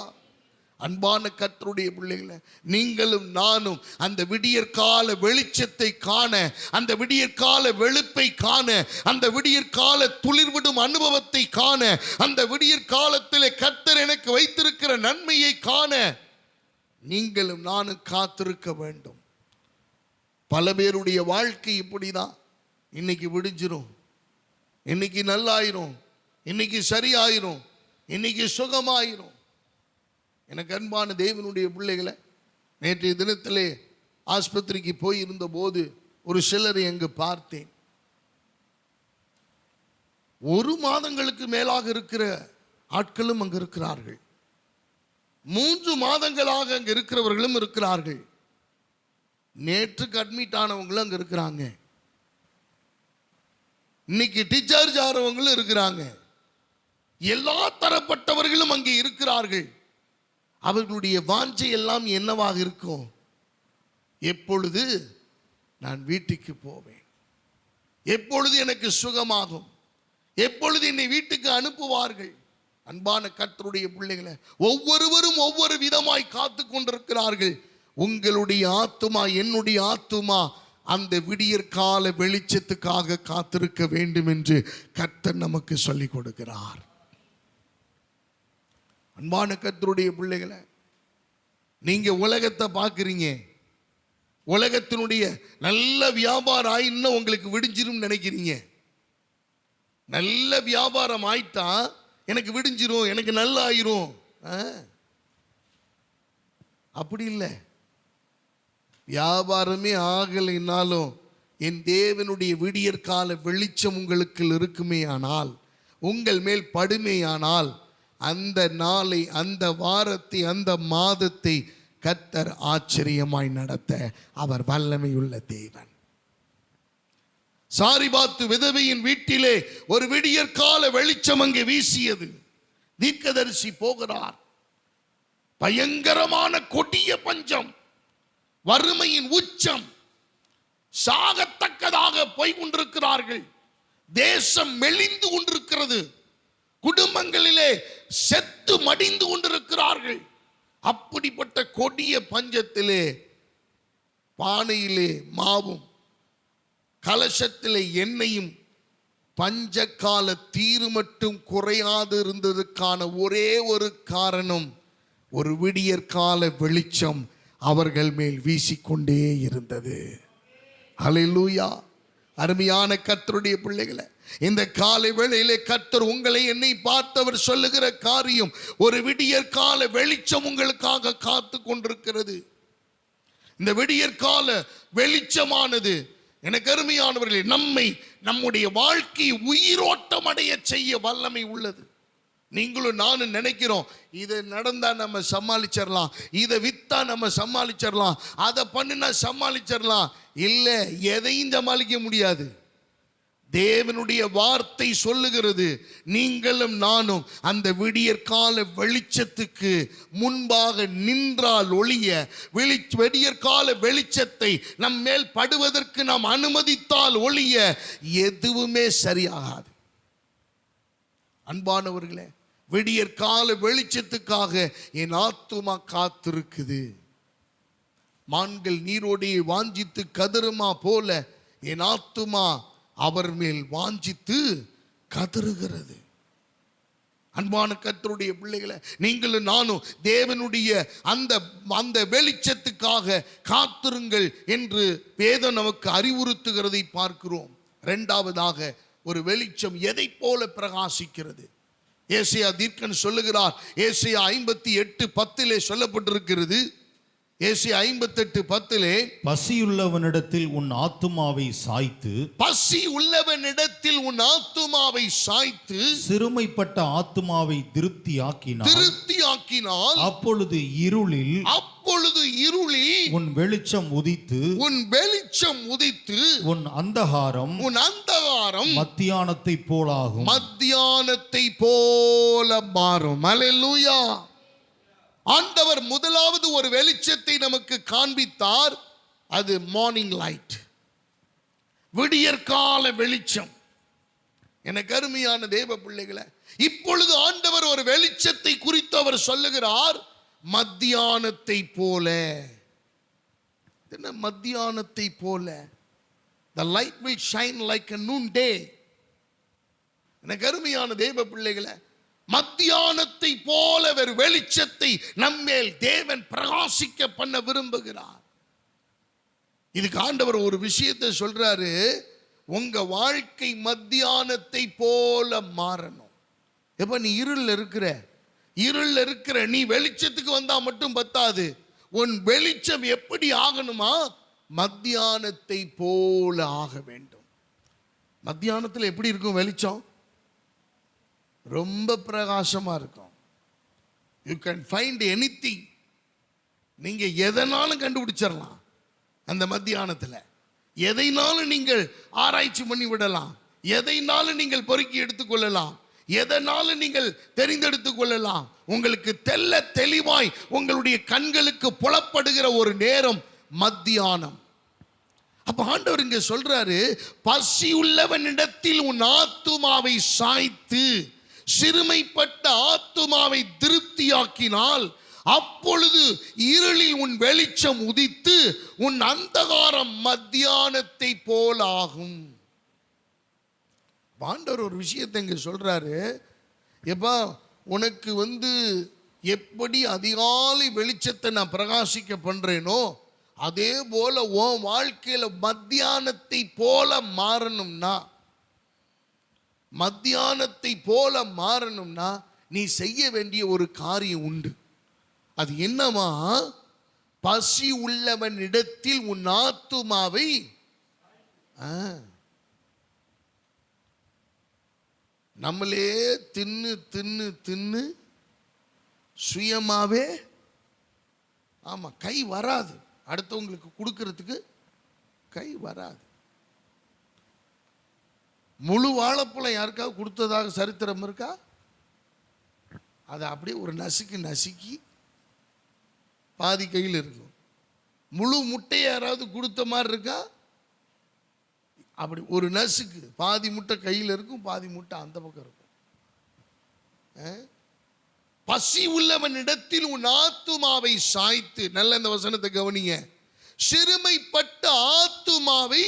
அன்பான கர்த்தருடைய பிள்ளைகளை, நீங்களும் நானும் அந்த விடியற்கால வெளிச்சத்தை காண, அந்த விடியற்கால வெளுப்பை காண, அந்த விடியற்கால துளிர்விடும் அனுபவத்தை காண, அந்த விடியற்காலத்திலே கர்த்தர் எனக்கு வைத்திருக்கிற நன்மையை காண நீங்களும் நானும் காத்திருக்க வேண்டும். பல பேருடைய வாழ்க்கை இப்படிதான். இன்னைக்கு விடிஞ்சிரும், இன்னைக்கு நல்லாயிரும், இன்னைக்கு சரியாயிரும், இன்னைக்கு சுகமாயிரும். எனக்கு அன்பான தேவனுடைய பிள்ளைகளை, நேற்றைய தினத்திலே ஆஸ்பத்திரிக்கு போயிருந்த போது ஒரு சிலரை அங்கு பார்த்தேன். 1 மாதங்களுக்கு மேலாக இருக்கிற ஆட்களும் அங்கு இருக்கிறார்கள். 3 மாதங்களாக அங்கு இருக்கிறவர்களும் இருக்கிறார்கள். நேற்றுக்கு அட்மிட் ஆனவங்களும் அங்க இருக்கிறாங்க. இன்னைக்கு டிஸ்சார்ஜ் ஆறவங்களும் இருக்கிறாங்க. எல்லா தரப்பட்டவர்களும் அங்கே இருக்கிறார்கள். அவர்களுடைய வாஞ்சை எல்லாம் என்னவாக இருக்கும்? எப்பொழுது நான் வீட்டுக்கு போவேன், எப்பொழுது எனக்கு சுகமாகும், எப்பொழுது என்னை வீட்டுக்கு அனுப்புவார்கள். அன்பான கர்த்தருடைய பிள்ளைகளை, ஒவ்வொருவரும் ஒவ்வொரு விதமாய் காத்து கொண்டிருக்கிறார்கள். உங்களுடைய ஆத்துமா, என்னுடைய ஆத்துமா அந்த விடியற்கால வெளிச்சத்துக்காக காத்திருக்க வேண்டும் என்று கர்த்தர் நமக்கு சொல்லிக் கொடுக்கிறார். அன்பான கர்த்தருடைய பிள்ளைகளை, நீங்க உலகத்தை பார்க்குறீங்க. உலகத்தினுடைய நல்ல வியாபாரம் ஆயின்னா உங்களுக்கு விடிஞ்சிரும் நினைக்கிறீங்க. நல்ல வியாபாரம் ஆயிட்டா எனக்கு விடிஞ்சிரும், எனக்கு நல்லா ஆயிரும். அப்படி இல்லை. வியாபாரமே ஆகலைனாலும் என் தேவனுடைய விடியற்கால வெளிச்சம் உங்களுக்கு இருக்குமே ஆனால், உங்கள் மேல் படுமையானால், அந்த நாளை, அந்த வாரத்தை, அந்த மாதத்தை கர்த்தர் ஆச்சரியமாய் நடத்த அவர் வல்லமையுள்ள தேவன். சாரிபாத்து விதவையின் வீட்டிலே ஒரு விடியற்கால வெளிச்சம் அங்கே வீசியது. தீர்க்கதரிசி போகிறார். பயங்கரமான கொடிய பஞ்சம், வறுமையின் உச்சம், சாகத்தக்கதாக போய் கொண்டிருக்கிறார்கள். தேசம் மெலிந்து கொண்டிருக்கிறது. குடும்பங்களிலே செத்து மடிந்து கொண்டிருக்கிறார்கள். அப்படிப்பட்ட கொடிய பஞ்சத்திலே பானையிலே மாவும் கலசத்திலே எண்ணெயும் பஞ்சகால தீரு மட்டும் குறையாது இருந்ததற்கான ஒரே ஒரு காரணம், ஒரு விடியற்கால வெளிச்சம் அவர்கள் மேல் வீசிக்கொண்டே இருந்தது. ஹல்லேலூயா. அருமையான கர்த்தருடைய பிள்ளைகளை, இந்த காலை வேளையிலே கர்த்தர் உங்களை, என்னை பார்த்தவர் சொல்லுகிற காரியம், ஒரு விடியற்கால வெளிச்சம் உங்களுக்காக காத்து கொண்டிருக்கிறது. இந்த விடியற்கால வெளிச்சமானது எனக்கு அருமையானவர்களே, நம்முடைய வாழ்க்கையை உயிரோட்டம் அடைய செய்ய வல்லமை உள்ளது. நீங்களும் நானும் நினைக்கிறோம், இதை நடந்தா நம்ம சமாளிச்சிடலாம், இதை வித்தா நம்ம சமாளிச்சிடலாம், அதை பண்ணினா சமாளிச்சிடலாம். இல்லை, எதையும் சமாளிக்க முடியாது. தேவனுடைய வார்த்தை சொல்லுகிறது, நீங்களும் நானும் அந்த விடியற்கால வெளிச்சத்துக்கு முன்பாக நின்றால் ஒழிய, விடியற்கால வெளிச்சத்தை நம் மேல் படுவதற்கு நாம் அனுமதித்தால் ஒழிய எதுவுமே சரியாகாது. அன்பானவர்களே, விடியற்கால வெளிச்சத்துக்காக என் ஆத்துமா காத்திருக்குது. மான்கள் நீரோடையை வாஞ்சித்து கதறுமா போல என் ஆத்துமா அவர் மேல் வாஞ்சித்து கதறுகிறது. அன்பான கர்த்தருடைய பிள்ளைகளை, நீங்களும் நானும் தேவனுடைய அந்த வெளிச்சத்துக்காக காத்திருங்கள் என்று வேதம் நமக்கு அறிவுறுத்துகிறதை பார்க்கிறோம். இரண்டாவதாக, ஒரு வெளிச்சம் எதை போல பிரகாசிக்கிறது? ஏசாயா தீர்க்கன் சொல்லுகிறார். ஏசாயா 58:10 சொல்லப்பட்டிருக்கிறது. ஏசாயா 58:10, பசியுள்ளவனிடத்தில் உன் ஆத்துமாவை சாய்த்து, பசி உள்ளவனிடத்தில் உன் ஆத்துமாவை சாய்த்து, சிறுமைப்பட்ட ஆத்துமாவை திருப்தியாக்கினால், அப்பொழுது இருளில் உன் வெளிச்சம் உதித்து, உன் அந்தகாரம் மத்தியானத்தை போலாகும். மத்தியானத்தை போல மாறும். அல்லேலூயா. ஆண்டவர் முதலாவது ஒரு வெளிச்சத்தை நமக்கு காண்பித்தார். அது மார்னிங் லைட், விடியற்கால வெளிச்சம். எனக்கு அருமையான தேவ பிள்ளைகளை, இப்பொழுது ஆண்டவர் ஒரு வெளிச்சத்தை குறித்து அவர் சொல்லுகிறார், மத்தியானத்தை போல. என்ன மத்தியானத்தை போல? The light will shine like a noonday. எனக்கு அருமையான தேவ பிள்ளைகளை, மத்தியானத்தை போல ஒரு வெளிச்சத்தை நம்மேல் தேவன் பிரகாசிக்க பண்ண விரும்புகிறார். இதுக்கு ஆண்டவர் ஒரு விஷயத்தை சொல்றாரு, உங்க வாழ்க்கை மத்தியானத்தை போல மாறணும். எப்ப நீ இருள் இருக்கிற நீ வெளிச்சத்துக்கு வந்தா மட்டும் பத்தாது, உன் வெளிச்சம் எப்படி ஆகணுமா? மத்தியானத்தை போல ஆக வேண்டும். மத்தியானத்தில் எப்படி இருக்கும் வெளிச்சம்? ரொம்ப பிரகாசமா இருக்கும். You can find anything. நீங்க எதனாலும் கண்டுபிடிச்சிடலாம். அந்த மத்தியானத்தில் எதைனாலும் நீங்கள் ஆராய்ச்சி பண்ணி விடலாம். எதைனாலும் நீங்கள் பொறுக்கி எடுத்துக்கொள்ளலாம். எதனாலும் நீங்கள் தெரிந்தெடுத்துக் கொள்ளலாம். உங்களுக்கு தெல்ல தெளிவாய் உங்களுடைய கண்களுக்கு புலப்படுகிற ஒரு நேரம் மத்தியானம். அப்ப ஆண்டவர் இங்க சொல்றாரு, பசி உள்ளவனிடத்தில் உன் ஆத்துமாவை சாய்த்து சிறுமைப்பட்ட ஆத்துமாவை திருப்தியாக்கினால் அப்பொழுது இருளில் உன் வெளிச்சம் உதித்து உன் அந்தகாரம் மத்தியானத்தை போலாகும். ஆண்டவர் ஒரு விஷயத்தை இங்க சொல்றாரு, எப்பா உனக்கு எப்படி அதிகாலை வெளிச்சத்தை நான் பிரகாசிக்க பண்றேனோ அதே போல உன் வாழ்க்கையில மத்தியானத்தை போல மாறணும்னா நீ செய்ய வேண்டிய ஒரு காரியம் உண்டு. அது என்னமா? பசி உள்ளவன் இடத்தில் உன் ஆத்துமாவை நம்மளே தின்னு தின்னு தின்னு சுயமாவே கை வராது. அடுத்தவங்களுக்கு கொடுக்கறதுக்கு கை வராது. முழு வாழைப்பழம் யாருக்காவது கொடுத்ததாக சரித்திரம் இருக்கா? அதை அப்படியே ஒரு நசுக்கி பாதி கையில் இருக்கும். முழு முட்டையை யாராவது கொடுத்த மாதிரி இருக்கா? அப்படி ஒரு நசுக்கு பாதி முட்டை கையில் இருக்கும், பாதி முட்டை அந்த பக்கம் இருக்கும். பசி உள்ளவன் இடத்தில் உன் ஆத்துமாவை சாய்த்து, நல்ல இந்த வசனத்தை கவனிங்க, சிறுமைப்பட்ட ஆத்துமாவை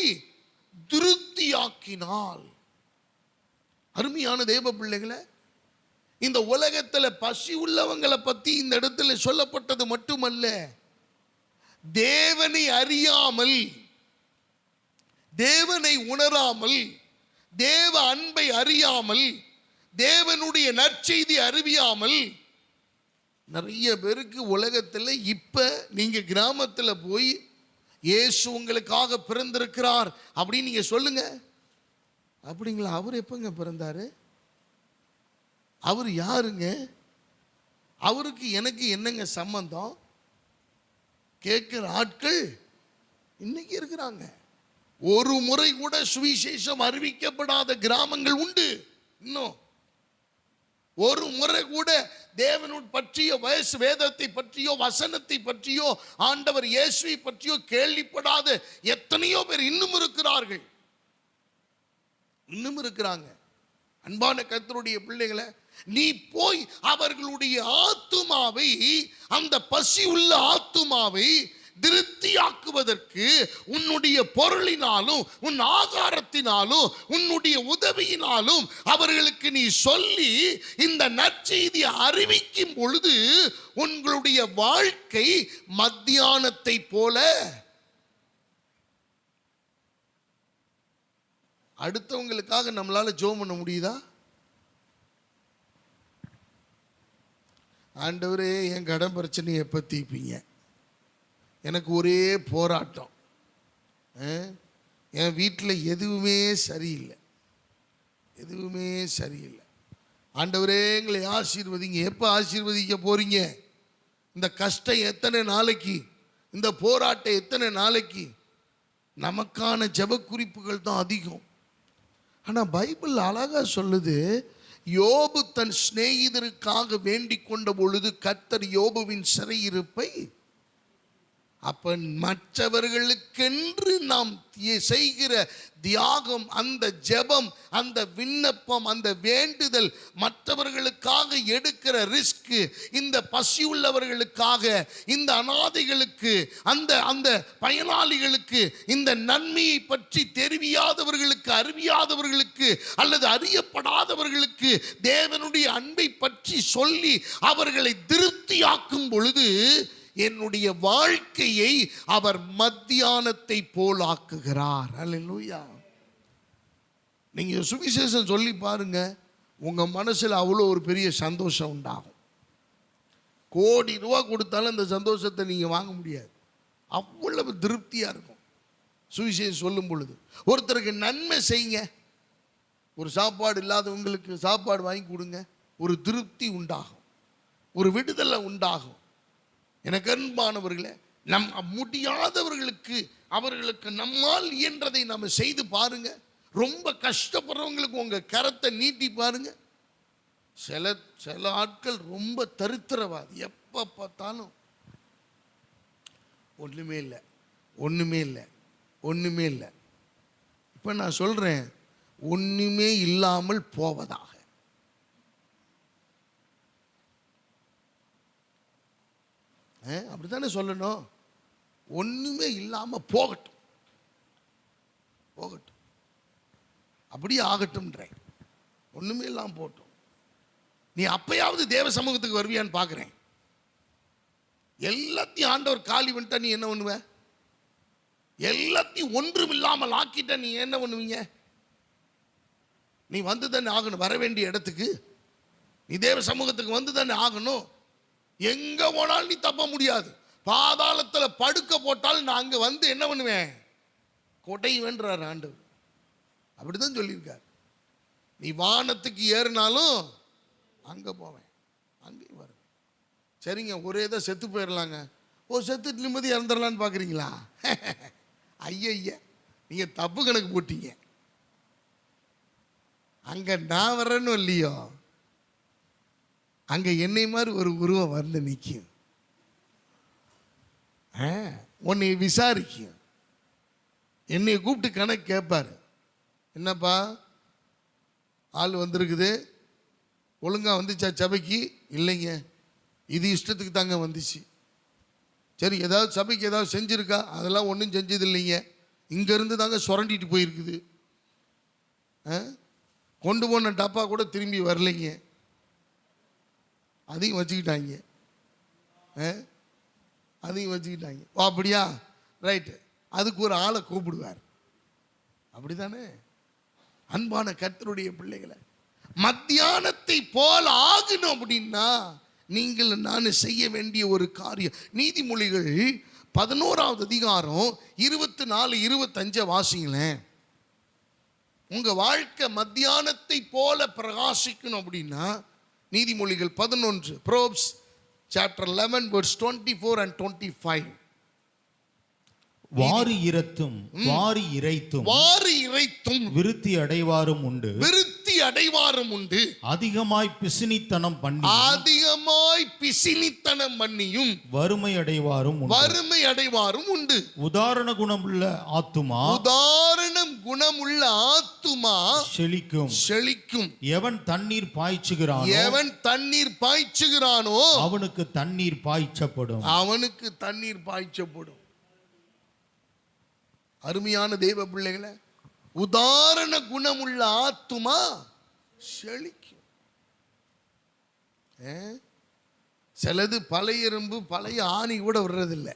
திருப்தியாக்கினால். அருமையான தேவ பிள்ளைகளை, இந்த உலகத்துல பசி உள்ளவங்களை பத்தி இந்த இடத்துல சொல்லப்பட்டது மட்டுமல்ல, தேவனை அறியாமல், தேவனை உணராமல், தேவ அன்பை அறியாமல், தேவனுடைய நற்செய்தி அறிவியாமல் நிறைய பேருக்கு உலகத்தில் இப்ப நீங்க கிராமத்தில் போய் இயேசு உங்களுக்காக பிறந்திருக்கிறார் அப்படின்னு நீங்க சொல்லுங்க. அப்படிங்களா? அவர் எப்பங்க பிறந்தாரு? அவர் யாருங்க? அவருக்கு எனக்கு என்னங்க சம்பந்தம்? கேட்கிற ஆட்கள் இன்னைக்கு இருக்கிறாங்க. ஒரு முறை கூட சுவிசேஷம் அறிவிக்கப்படாத கிராமங்கள் உண்டு. இன்னும் ஒரு முறை கூட தேவனுடைய பற்றியோ வேதத்தை பற்றியோ வசனத்தை பற்றியோ ஆண்டவர் இயேசுவை பற்றியோ கேள்விப்படாத எத்தனையோ பேர் இன்னும் இருக்கிறாங்க. அன்பான கர்த்தருடைய பிள்ளைகளை, நீ போய் அவர்களுடைய ஆத்துமாவை, அந்த பசி உள்ள ஆத்துமாவை திருப்தியாக்குவதற்கு உன்னுடைய பொருளினாலும் உன் ஆகாரத்தினாலும் உன்னுடைய உதவியினாலும் அவர்களுக்கு நீ சொல்லி இந்த நற்செய்தியை அறிவிக்கும் பொழுது உங்களுடைய வாழ்க்கை மத்தியானத்தை போல. அடுத்தவங்களுக்காக நம்மளால ஜெபம் பண்ண முடியுதா? ஆண்டவரே, என் கடன் பிரச்சனையை எப்போ தீர்ப்பீங்க? எனக்கு ஒரே போராட்டம், என் வீட்டில் எதுவுமே சரியில்லை. ஆண்டவரே, எங்களை ஆசீர்வதிங்க. எப்போ ஆசீர்வதிக்க போறீங்க? இந்த கஷ்டம் எத்தனை நாளைக்கு? இந்த போராட்டம் எத்தனை நாளைக்கு? நமக்கான ஜெப குறிப்புகள் தான் அதிகம். ஆனால் பைபிள் அழகா சொல்லுது, யோபு தன் சிநேகிதருக்காக வேண்டிக் கொண்ட பொழுது கர்த்தர் யோபுவின் சிறையிருப்பை, அப்ப மற்றவர்களுக்கென்று நாம் செய்கிற தியாகம், அந்த ஜெபம், அந்த விண்ணப்பம், அந்த வேண்டுதல், மற்றவர்களுக்காக எடுக்கிற ரிஸ்க், இந்த பசி உள்ளவர்களுக்காக, இந்த அனாதைகளுக்கு, அந்த பயனாளிகளுக்கு, இந்த நன்மையை பற்றி தெரியாதவர்களுக்கு, அறிவியாதவர்களுக்கு அல்லது அறியப்படாதவர்களுக்கு தேவனுடைய அன்பை பற்றி சொல்லி அவர்களை திருப்தியாக்கும் பொழுது என்னுடைய வாழ்க்கையை அவர் மத்தியானத்தை போல் ஆக்குகிறார். அல்லேலூயா. நீங்க சுவிசேஷம் சொல்லி பாருங்க, உங்க மனசுல அவ்வளோ ஒரு பெரிய சந்தோஷம் உண்டாகும். கோடி ரூபாய் கொடுத்தாலும் அந்த சந்தோஷத்தை நீங்க வாங்க முடியாது. அவ்வளவு திருப்தியா இருக்கும் சுவிசேஷம் சொல்லும் பொழுது. ஒருத்தருக்கு நன்மை செய்யுங்க, ஒரு சாப்பாடு இல்லாதவங்களுக்கு சாப்பாடு வாங்கி கொடுங்க, ஒரு திருப்தி உண்டாகும், ஒரு விடுதலை உண்டாகும். எனக்கு அன்பானவர்களே, நம் முடியாதவர்களுக்கு அவர்களுக்கு நம்மால் இயன்றதை நம்ம செய்து பாருங்க. ரொம்ப கஷ்டப்படுறவங்களுக்கு உங்க கரத்தை நீட்டி பாருங்க. சில ஆட்கள் ரொம்ப தரித்திரவாதி, எப்ப பார்த்தாலும் ஒண்ணுமே இல்லை, ஒண்ணுமே இல்லை, ஒண்ணுமே இல்லை. இப்ப நான் சொல்றேன், ஒண்ணுமே இல்லாமல் போவதாக. அப்படித்தானே சொல்லணும். ஒண்ணுமே இல்லாம போகட்டும், போகட்டும், அப்படியே ஆகட்டும்ன்றேன். ஒண்ணுமே இல்லாம போகட்டும். நீ அப்பயாவது தேவ சமூகத்துக்கு வருவியான்னு பார்க்கிறேன். எல்லாத்தையும் ஆண்டவர் காலி பண்ணிட்டா நீ என்ன பண்ணுவ? எல்லாத்தையும் ஒன்றும் இல்லாமல் ஆக்கிட்ட நீ என்ன பண்ணுவீங்க? நீ வந்து தானே ஆகணும், வர வேண்டிய இடத்துக்கு நீ தேவ சமூகத்துக்கு வந்து தானே ஆகணும். எங்க போனாலும் நீ தப்ப முடியாது. பாதாளத்துல படுக்க போட்டால் நான் அங்க வந்து என்ன பண்ணுவேன்? கொடை வென்றார் ஆண்டவர். அப்படிதான் சொல்லியிருக்கார். நீ வானத்துக்கு ஏறினாலும் அங்க போவேன், அங்கேயும் வருவேன். சரிங்க, ஒரே தான் செத்து போயிடலாங்க. செத்து நிம்மதி இறந்துடலான்னு பாக்குறீங்களா? ஐய, நீங்க தப்பு கணக்கு போட்டீங்க. அங்க நான் வர்றேன்னு இல்லையோ, அங்க என்னை மாதிரி ஒரு உருவம் வந்து நிற்கும், உன்னை விசாரிக்கும், என்னை கூப்பிட்டு கணக்கு கேட்பாரு. என்னப்பா ஆள் வந்திருக்குது, ஒழுங்கா வந்துச்சா சபைக்கு? இல்லைங்க, இது இஷ்டத்துக்கு தாங்க வந்துச்சு. சரி, ஏதாவது சபைக்கு ஏதாவது செஞ்சிருக்கா? அதெல்லாம் ஒன்றும் செஞ்சது இல்லைங்க, இங்கேருந்து தாங்க சுரண்டிட்டு போயிருக்குது. கொண்டு போன டப்பா கூட திரும்பி வரலைங்க, அதையும் வச்சுக்கிட்டாங்க, அதையும் வச்சுக்கிட்டாங்க. அப்படியா, ரைட்டு, அதுக்கு ஒரு ஆளை கூப்பிடுவார். அப்படிதானே அன்பான கர்த்தருடைய பிள்ளைகளை? மத்தியானத்தை போல ஆகணும் அப்படின்னா நீங்கள் நான் செய்ய வேண்டிய ஒரு காரியம். நீதிமொழிகள் 11வது அதிகாரம் 24, 25 வாசிங்களேன். உங்க வாழ்க்கை மத்தியானத்தை போல பிரகாசிக்கணும் அப்படின்னா நீதிமொழிகள் 11, Proverbs chapter 11 verse 24 and 25. வாரி இறைத்தும் விருத்தி அடைவாரும் உண்டு, விருத்தி அடைவாரும் உண்டு. அதிகமாய் பிசினித்தனம் பண்ணியும் வறுமை அடைவாரும் உண்டு. உதாரண குணமுள்ள ஆத்துமா செழிக்கும். எவன் தண்ணீர் பாய்ச்சுகிறானோ அவனுக்கு தண்ணீர் பாய்ச்சப்படும். அருமையான தேவ பிள்ளைகளை, உதாரண குணமுள்ள ஆத்துமா செழிக்கும். சிலது பழைய எறும்பு பழைய ஆணி கூட விடுறதில்லை,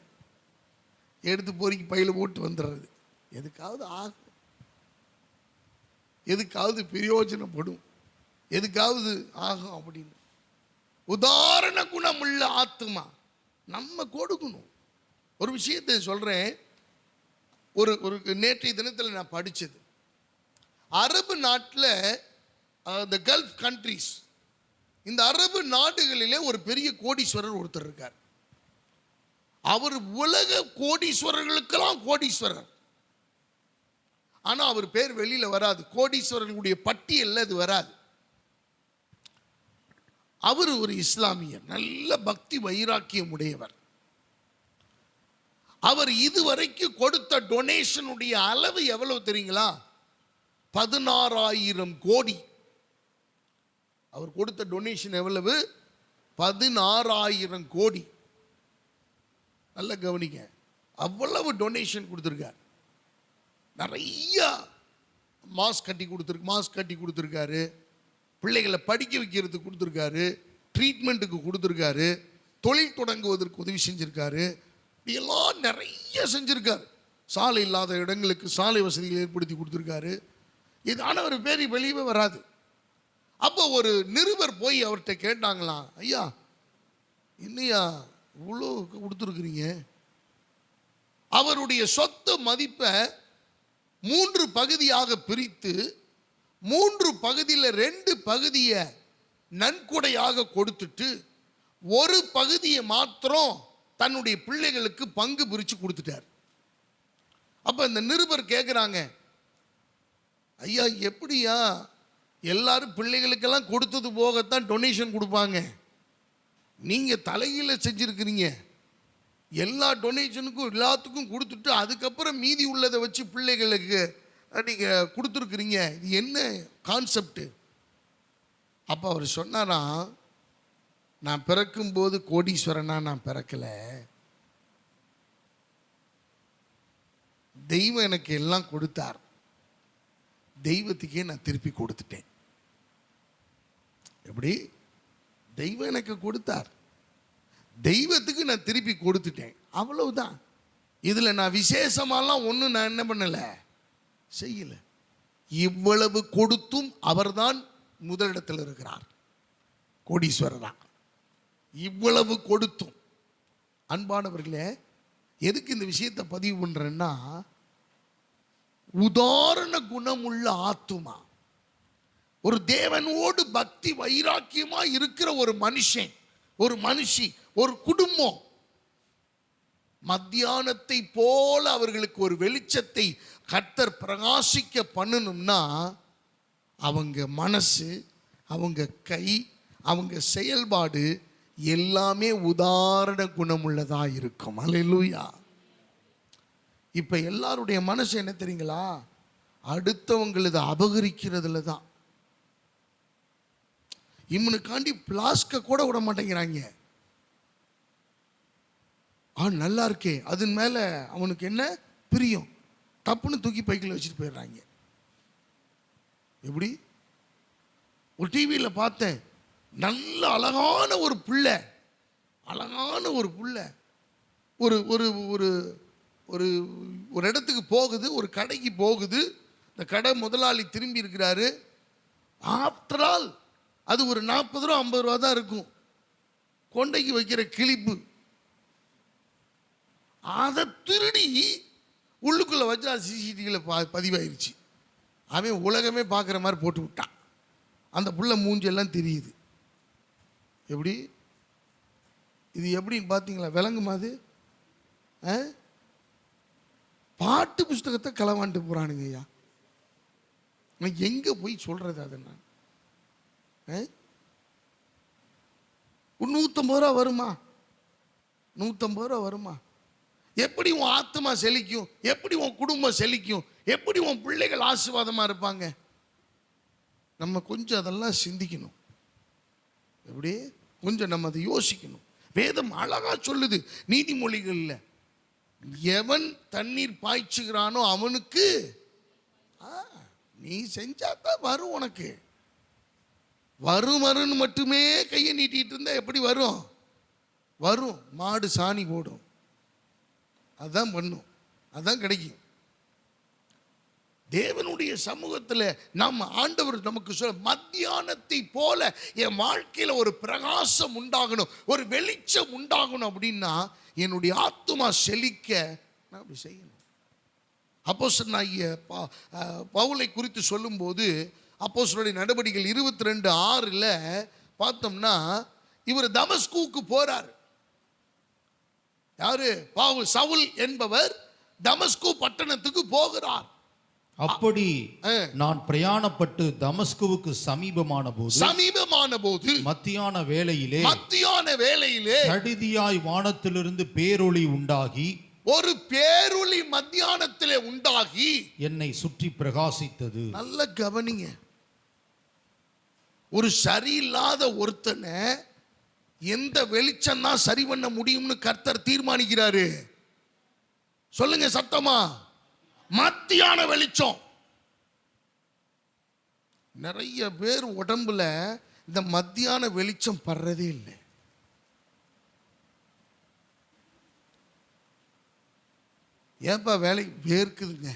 எடுத்து பொறுக்கி பையில போட்டு வந்துடுறது. எதுக்காவது ஆகும், எதுக்காவது பிரயோஜனப்படும், எதுக்காவது ஆகும் அப்படின்னு. உதாரண குணமுள்ள ஆத்துமா நம்ம கொடுக்கணும். ஒரு விஷயத்தை சொல்றேன். ஒரு நேற்றைய தினத்தில் நான் படித்தது, அரபு நாட்டில், இந்த கல்ஃப் கண்ட்ரிஸ், இந்த அரபு நாடுகளிலே ஒரு பெரிய கோடீஸ்வரர் ஒருத்தர் இருக்கார். அவர் உலக கோடீஸ்வரர்களுக்கெல்லாம் கோடீஸ்வரர். ஆனால் அவர் பேர் வெளியில் வராது, கோடீஸ்வரர்களுடைய பட்டியலில் அது வராது. அவர் ஒரு இஸ்லாமியர், நல்ல பக்தி வைராக்கியம் உடையவர். அவர் இதுவரைக்கும் கொடுத்த டொனேஷனுடைய அளவு எவ்வளவு தெரியுங்களா? 16,000 கோடி. அவர் கொடுத்த டொனேஷன் எவ்வளவு? 16,000 கோடி. நல்ல கவனிங்க, அவ்வளவு டொனேஷன் கொடுத்துருக்கார். நிறைய மாஸ்க் கட்டி கொடுத்துருக்காரு, பிள்ளைகளை படிக்க வைக்கிறதுக்கு கொடுத்துருக்காரு, ட்ரீட்மெண்ட்டுக்கு கொடுத்துருக்காரு, தொழில் தொடங்குவதற்கு உதவி செஞ்சிருக்காரு, எல்லாம் நிறைய செஞ்சிருக்காரு. சாலை இல்லாத இடங்களுக்கு சாலை வசதிகள் ஏற்படுத்தி கொடுத்துருக்காரு. இது ஆனால் ஒரு பேர் வெளியே வராது. அப்போ ஒரு நிருபர் போய் அவர்கிட்ட கேட்டாங்களாம், ஐயா என்னையா இவ்வளோ கொடுத்துருக்குறீங்க? அவருடைய சொத்து மதிப்பை 3 பகுதியாக பிரித்து 3 பகுதியில் 2 பகுதியை நன்கொடையாக கொடுத்துட்டு ஒரு பகுதியை மாத்திரம் தன்னுடைய பிள்ளைகளுக்கு பங்கு பிரித்து கொடுத்துட்டார். அப்ப இந்த நிருபர் கேட்குறாங்க, ஐயா எப்படியா எல்லாரும் பிள்ளைகளுக்கெல்லாம் கொடுத்தது போகத்தான் டொனேஷன் கொடுப்பாங்க, நீங்க தலைகீழ செஞ்சிருக்கிறீங்க, எல்லா டொனேஷனுக்கும் எல்லாத்துக்கும் கொடுத்துட்டு அதுக்கப்புறம் மீதி உள்ளதை வச்சு பிள்ளைகளுக்கு நீங்க கொடுத்துருக்குறீங்க, இது என்ன கான்செப்ட்? அப்ப அவர் சொன்னாரா, நான் பிறக்கும்போது கோடீஸ்வரனா நான் பிறக்கல, தெய்வம் எனக்கு எல்லாம் கொடுத்தார், தெய்வத்துக்கே நான் திருப்பி கொடுத்துட்டேன். எப்படி? தெய்வம் எனக்கு கொடுத்தார், தெய்வத்துக்கு நான் திருப்பி கொடுத்துட்டேன், அவ்வளவுதான். இதுல நான் விசேஷமாலாம் ஒன்றும் நான் என்ன பண்ணல, செய்யல. இவ்வளவு கொடுத்தும் அவர்தான் முதலிடத்தில் இருக்கிறார், கோடீஸ்வரர் தான். இவ்வளவு கொடுத்தும். அன்பானவர்களே, எதுக்கு இந்த விஷயத்தை பதிவு பண்றேன்னா, உதாரண குணமுள்ள ஆத்துமா, ஒரு தேவனோடு பக்தி வைராக்கியமா இருக்கிற ஒரு மனுஷன், ஒரு மனுஷி, ஒரு குடும்பம் மத்தியானத்தை போல அவர்களுக்கு ஒரு வெளிச்சத்தை கர்த்தர் பிரகாசிக்க பண்ணணும்னா அவங்க மனசு, அவங்க கை, அவங்க செயல்பாடு எல்லாமே உதாரண குணமுள்ளதா இருக்கும். அல்லேலூயா. இப்ப எல்லாருடைய மனசு என்ன தெரியுங்களா, அடுத்தவங்களது அபகரிக்கிறதுல தான். இவனுக்காண்டி பிளாஸ்க கூட விட மாட்டேங்கிறாங்க. நல்லா இருக்கே, அதன் மேல அவனுக்கு என்ன பிரியம், டப்புன்னு தூக்கி பைக்கில் வச்சுட்டு போயிடுறாங்க. எப்படி? ஒரு டிவியில் பார்த்தேன், நல்ல அழகான ஒரு புள்ள, அழகான ஒரு புள்ள ஒரு ஒரு ஒரு ஒரு ஒரு இடத்துக்கு போகுது, ஒரு கடைக்கு போகுது. இந்த கடை முதலாளி திரும்பி இருக்கிறாரு. ஆஃப்டர் ஆல் அது ஒரு 40 ரூபா 50 ரூபா தான் இருக்கும். கொண்டைக்கு வைக்கிற கிளிப்பு, அதை திருடி உள்ளுக்குள்ள வச்சா சிசிடிவியில் பதிவாயிருச்சு. அவன் உலகமே பார்க்குற மாதிரி போட்டு விட்டான். அந்த புள்ள மூஞ்செல்லாம் தெரியுது. எப்படி? இது எப்படின்னு பார்த்தீங்களா? விளங்குமா? அது பாட்டு புஸ்தகத்தை களவாண்டு போறானுங்க ஐயா. நான் எங்க போய் சொல்றது? அதை நான் 150 ரூபா வருமா? 150 ரூபா வருமா? எப்படி உன் ஆத்மா செழிக்கும்? எப்படி உன் குடும்பம் செழிக்கும்? எப்படி உன் பிள்ளைகள் ஆசீர்வாதமா இருப்பாங்க? நம்ம கொஞ்சம் அதெல்லாம் சிந்திக்கணும். எப்படி? கொஞ்சம் நம்ம அதை யோசிக்கணும். வேதம் அழகா சொல்லுது நீதிமொழிகள்ல, எவன் தண்ணீர் பாய்ச்சுகிறானோ அவனுக்கு நீ செஞ்சாதான் வரும். உனக்கு வரும்னு மட்டுமே கையை நீட்டிட்டு இருந்தா எப்படி வரும்? வரும். மாடு சாணி போடும், அதான் பண்ணும், அதான் கிடைக்கும். தேவனுடைய சமூகத்தில் நம்ம ஆண்டவர் நமக்கு சொல்ல, மத்தியானத்தை போல என் வாழ்க்கையில ஒரு பிரகாசம் உண்டாகணும், ஒரு வெளிச்சம் உண்டாகணும். அப்படின்னா என்னுடைய ஆத்துமா செழிக்க நான் அப்படி செய்யணும். அப்போஸ்தலனாகிய பவுலை குறித்து சொல்லும்போது அப்போஸ்தலருடைய நடவடிக்கைகள் 22:6 பார்த்தோம்னா, இவர் தமஸ்குவுக்கு போறார். யாரு? சவுல் என்பவர் தமஸ்கு பட்டணத்துக்கு போகிறார். அப்படி நான் பிரயாணப்பட்டு தமஸ்குவுக்கு சமீபமான போது மத்தியான வேளையிலே சடிதியாய் வானத்திலிருந்து பேரொளி உண்டாகி, ஒரு பேரொளி மத்தியானத்திலே உண்டாகி என்னை சுற்றி பிரகாசித்தது. நல்ல கவனிங்க. ஒரு சரியில்லாத ஒருத்தனை எந்த வெளிச்சம் தான் சரி பண்ண முடியும்னு கர்த்தர் தீர்மானிக்கிறாரு? சொல்லுங்க சத்தமா. மத்தியான வெளிச்சம். நிறைய பேர் உடம்புல இந்த மத்தியான வெளிச்சம் படுறதே இல்லை. ஏன்பா வேலைக்கு வேர்க்குதுங்க?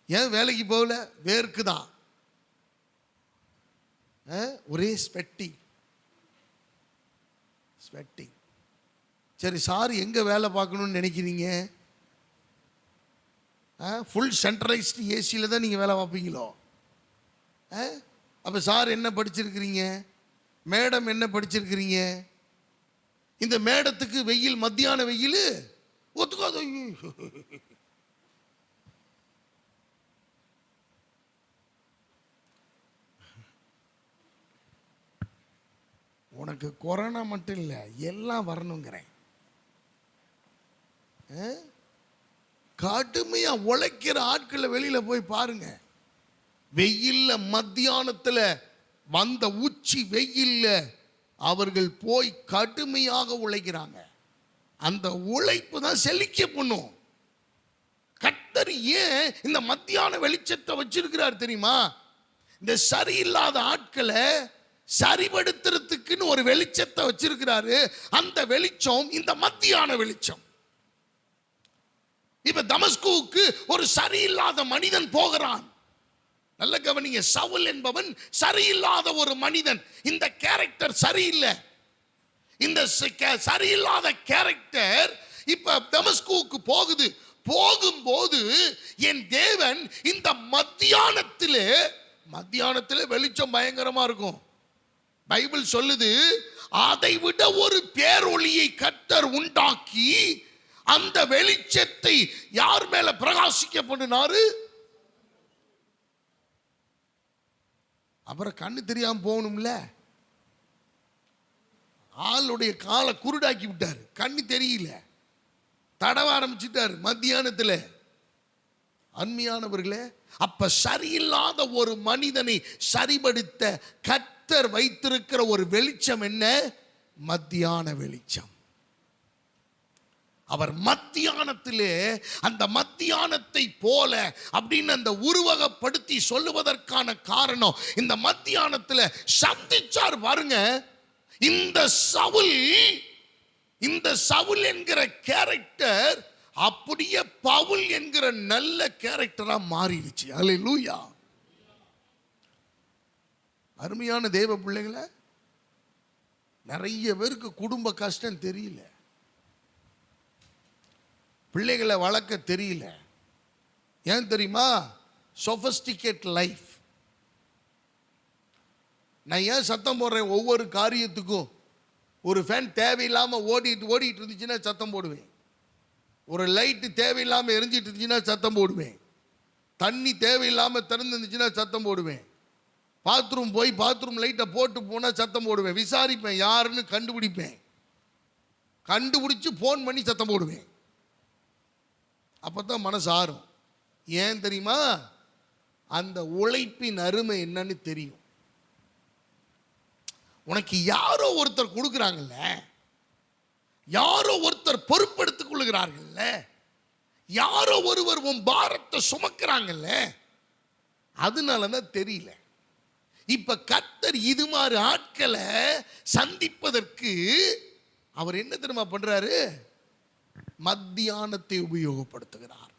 ஏன் வேலைக்கு போகல? வேர்க்குதான். ஒரே ஸ்வெட்டிங். சரி, சார் எங்க வேலை பார்க்கணும்னு நினைக்கிறீங்க? ஃபுல் சென்ட்ரலைஸ்டு ஏசியில் தான் நீங்கள் வேலை பார்ப்பீங்களோ? அப்ப சார் என்ன படிச்சிருக்கிறீங்க, மேடம் என்ன படிச்சிருக்கிறீங்க? இந்த மேடத்துக்கு வெயில், மத்தியான வெயில் ஒத்துக்காது. உனக்கு கொரோனா மட்டும் இல்லை, எல்லாம் வரணுங்கிறேன். கடுமையா உழைக்கிற ஆட்களை வெளியில போய் பாருங்க. வெயில்ல மத்தியானத்துல வந்த உச்சி வெயில்ல அவர்கள் போய் கடுமையாக உழைக்கிறாங்க. அந்த உழைப்பு தான் செழிக்க பண்ணும். கர்த்தர் ஏன் இந்த மத்தியான வெளிச்சத்தை வச்சிருக்கிறார் தெரியுமா? இந்த சரியில்லாத ஆட்களை சரிபடுத்துறதுக்குன்னு ஒரு வெளிச்சத்தை வச்சிருக்கிறாரு. அந்த வெளிச்சம் இந்த மத்தியான வெளிச்சம். இப்ப தமஸ்குவுக்கு ஒரு சரியில்லாத மனிதன் போகிறான். நல்ல கவனிங்க, சவுல் என்பவன் சரியில்லாத ஒரு மனிதன். இந்த கேரக்டர் சரியில்லை. இந்த சரியில்லாத கேரக்டர் இப்ப தமஸ்குவுக்கு போகுது. போகும்போது என் தேவன் இந்த மத்தியானத்திலே வெளிச்சம் பயங்கரமா இருக்கும். பைபிள் சொல்லுது, அதை விட ஒரு பேரொளியை கர்த்தர் உண்டாக்கி அந்த வெளிச்சத்தை யார் மேல பிரகாசிக்க பண்ணினாரு? அப்புறம் கண்ணு தெரியாம போகணும்ல. ஆளுடைய காலை குருடாக்கி விட்டாரு, கண்ணு தெரியல, தடவ ஆரம்பிச்சுட்டாரு மத்தியானத்துல. அருமையானவர்களே, அப்ப சரியில்லாத ஒரு மனிதனை சரிபடுத்த கர்த்தர் வைத்திருக்கிற ஒரு வெளிச்சம் என்ன? மத்தியான வெளிச்சம். அவர் மத்தியானத்திலே, அந்த மத்தியானத்தை போல அப்படின்னு அந்த உருவகப்படுத்தி சொல்லுவதற்கான காரணம், இந்த மத்தியானத்தில் சந்திச்சார் பாருங்க. இந்த சவுல் என்கிற கேரக்டர் அப்படியே பவுல் என்கிற நல்ல கேரக்டரா மாறிடுச்சு. அல்லேலூயா. அருமையான தேவ பிள்ளைகளை, நிறைய பேருக்கு குடும்ப கஷ்டம் தெரியல, பிள்ளைகளை வளர்க்க தெரியல. ஏன் தெரியுமா? சொஃபஸ்டிகேட் லைஃப். நான் ஏன் சத்தம் போடுறேன்? ஒவ்வொரு காரியத்துக்கும் ஒரு ஃபேன் தேவையில்லாம ஓடிட்டு இருந்துச்சுன்னா சத்தம் போடுவேன். ஒரு லைட்டு தேவையில்லாம எரிஞ்சிட்டு இருந்துச்சுன்னா சத்தம் போடுவேன். தண்ணி தேவையில்லாம திறந்துருந்துச்சுன்னா சத்தம் போடுவேன். பாத்ரூம் போய் பாத்ரூம் லைட்டை போட்டு போனா சத்தம் போடுவேன். விசாரிப்பேன், யாருன்னு கண்டுபிடிப்பேன். கண்டுபிடிச்சு போன் பண்ணி சத்தம் போடுவேன். அப்பதான் மனசு ஆறும். ஏன் தெரியுமா? அந்த உழைப்பின் அருமை என்னன்னு தெரியும். உனக்கு யாரோ ஒருத்தர் கொடுக்குறாங்கல்ல, யாரோ ஒருத்தர் பொறுப்பெடுத்துக் கொள்ளுகிறார்கள்ல, யாரோ ஒருவர் உன் பாரத்தை சுமக்கிறாங்கல்ல, அதனாலதான் தெரியல. இப்ப கர்த்தர் இது மாதிரி ஆட்களை சந்திப்பதற்கு அவர் என்ன தெரியுமா பண்றாரு? மத்தியானத்தை உபயோகப்படுத்துகிறார்.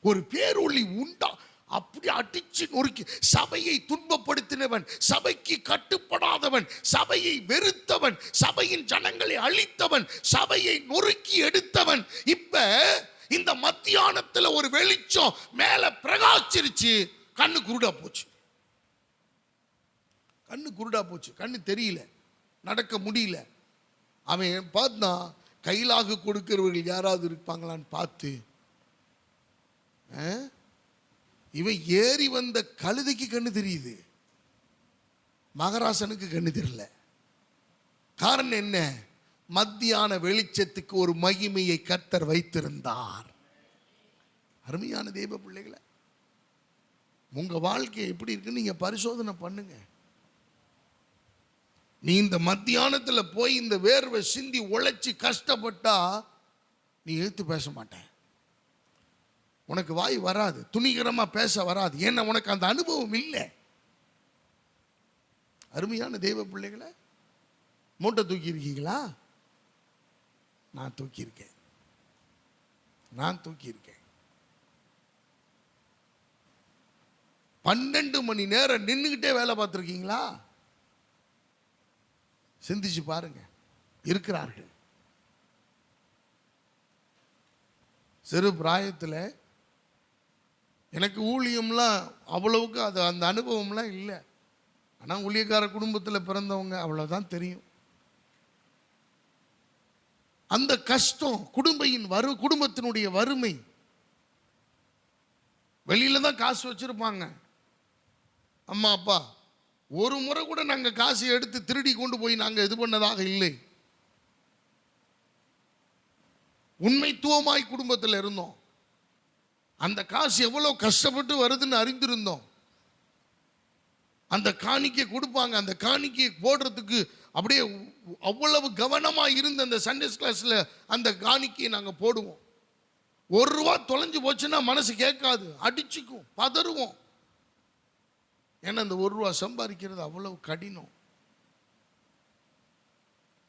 ஒரு பேரொளி உண்டா அப்படி அடிச்சு நொறுக்கி, சபையை துன்பப்படுத்தினவன், சபைக்கு கட்டுப்படாதவன், சபையை வெறுத்தவன், சபையின் ஜனங்களை அழித்தவன், சபையை நொறுக்கி எடுத்தவன், இப்ப இந்த மத்தியானத்துல ஒரு வெளிச்சம் மேல பிரகாசிருச்சு. கண்ணு குருடா போச்சு, கண்ணு தெரியல, நடக்க முடியல. அவன் பார்த்தான், கைலாக கொடுக்கிறவர்கள் யாராவது இருப்பாங்களான்னு பார்த்து, இவன் ஏறி வந்த கழுதைக்கு கண்ணு தெரியுது, மகராசனுக்கு கண்ணு தெரியல. காரணம் என்ன? மத்தியான வெளிச்சத்துக்கு ஒரு மகிமையை கர்த்தர் வைத்திருந்தார். அருமையான தேவ பிள்ளைகளை, உங்க வாழ்க்கை எப்படி இருக்குன்னு நீங்க பரிசோதனை பண்ணுங்க. நீ இந்த மத்தியானத்துல போய் இந்த வேர்வை சிந்தி உழைச்சி கஷ்டப்பட்டா நீ எழுத்து பேச மாட்ட, உனக்கு வாய் வராது, துணிகரமா பேச வராது. ஏன்னா உனக்கு அந்த அனுபவம் இல்லை. அருமையான தேவ பிள்ளைகளை, மூட்டை தூக்கி இருக்கீங்களா? நான் தூக்கியிருக்கேன். 12 மணி நேரம் நின்றுகிட்டே வேலை பார்த்துருக்கீங்களா? சிந்திச்சு பாருங்க. இருக்கிறார்கள். சிறு பிராயத்தில் எனக்கு ஊழியம்லாம் அவ்வளவுக்கு அது அந்த அனுபவம்லாம் இல்லை. ஆனால் ஊழியக்கார குடும்பத்தில் பிறந்தவங்க அவ்வளோதான் தெரியும். அந்த கஷ்டம், குடும்பத்தினுடைய வறுமை. வெளியில தான் காசு வச்சிருப்பாங்க அம்மா அப்பா. ஒரு முறை கூட நாங்கள் காசு எடுத்து திருடி கொண்டு போய் நாங்கள் இது பண்ணதாக இல்லை. உண்மைத்துவமாய் குடும்பத்தில் இருந்தோம். அந்த காசு எவ்வளோ கஷ்டப்பட்டு வருதுன்னு அறிந்திருந்தோம். அந்த காணிக்கை கொடுப்பாங்க, அந்த காணிக்கை போடுறதுக்கு அப்படியே அவ்வளவு கவனமாக இருந்து அந்த சண்டே கிளாஸில் அந்த காணிக்கையை நாங்கள் போடுவோம். ₹1 தொலைஞ்சு போச்சுன்னா மனசு கேட்காது, அடிச்சுக்கும், பதறுவோம். ஏன்னா அந்த ₹1 சம்பாதிக்கிறது அவ்வளவு கடினம்.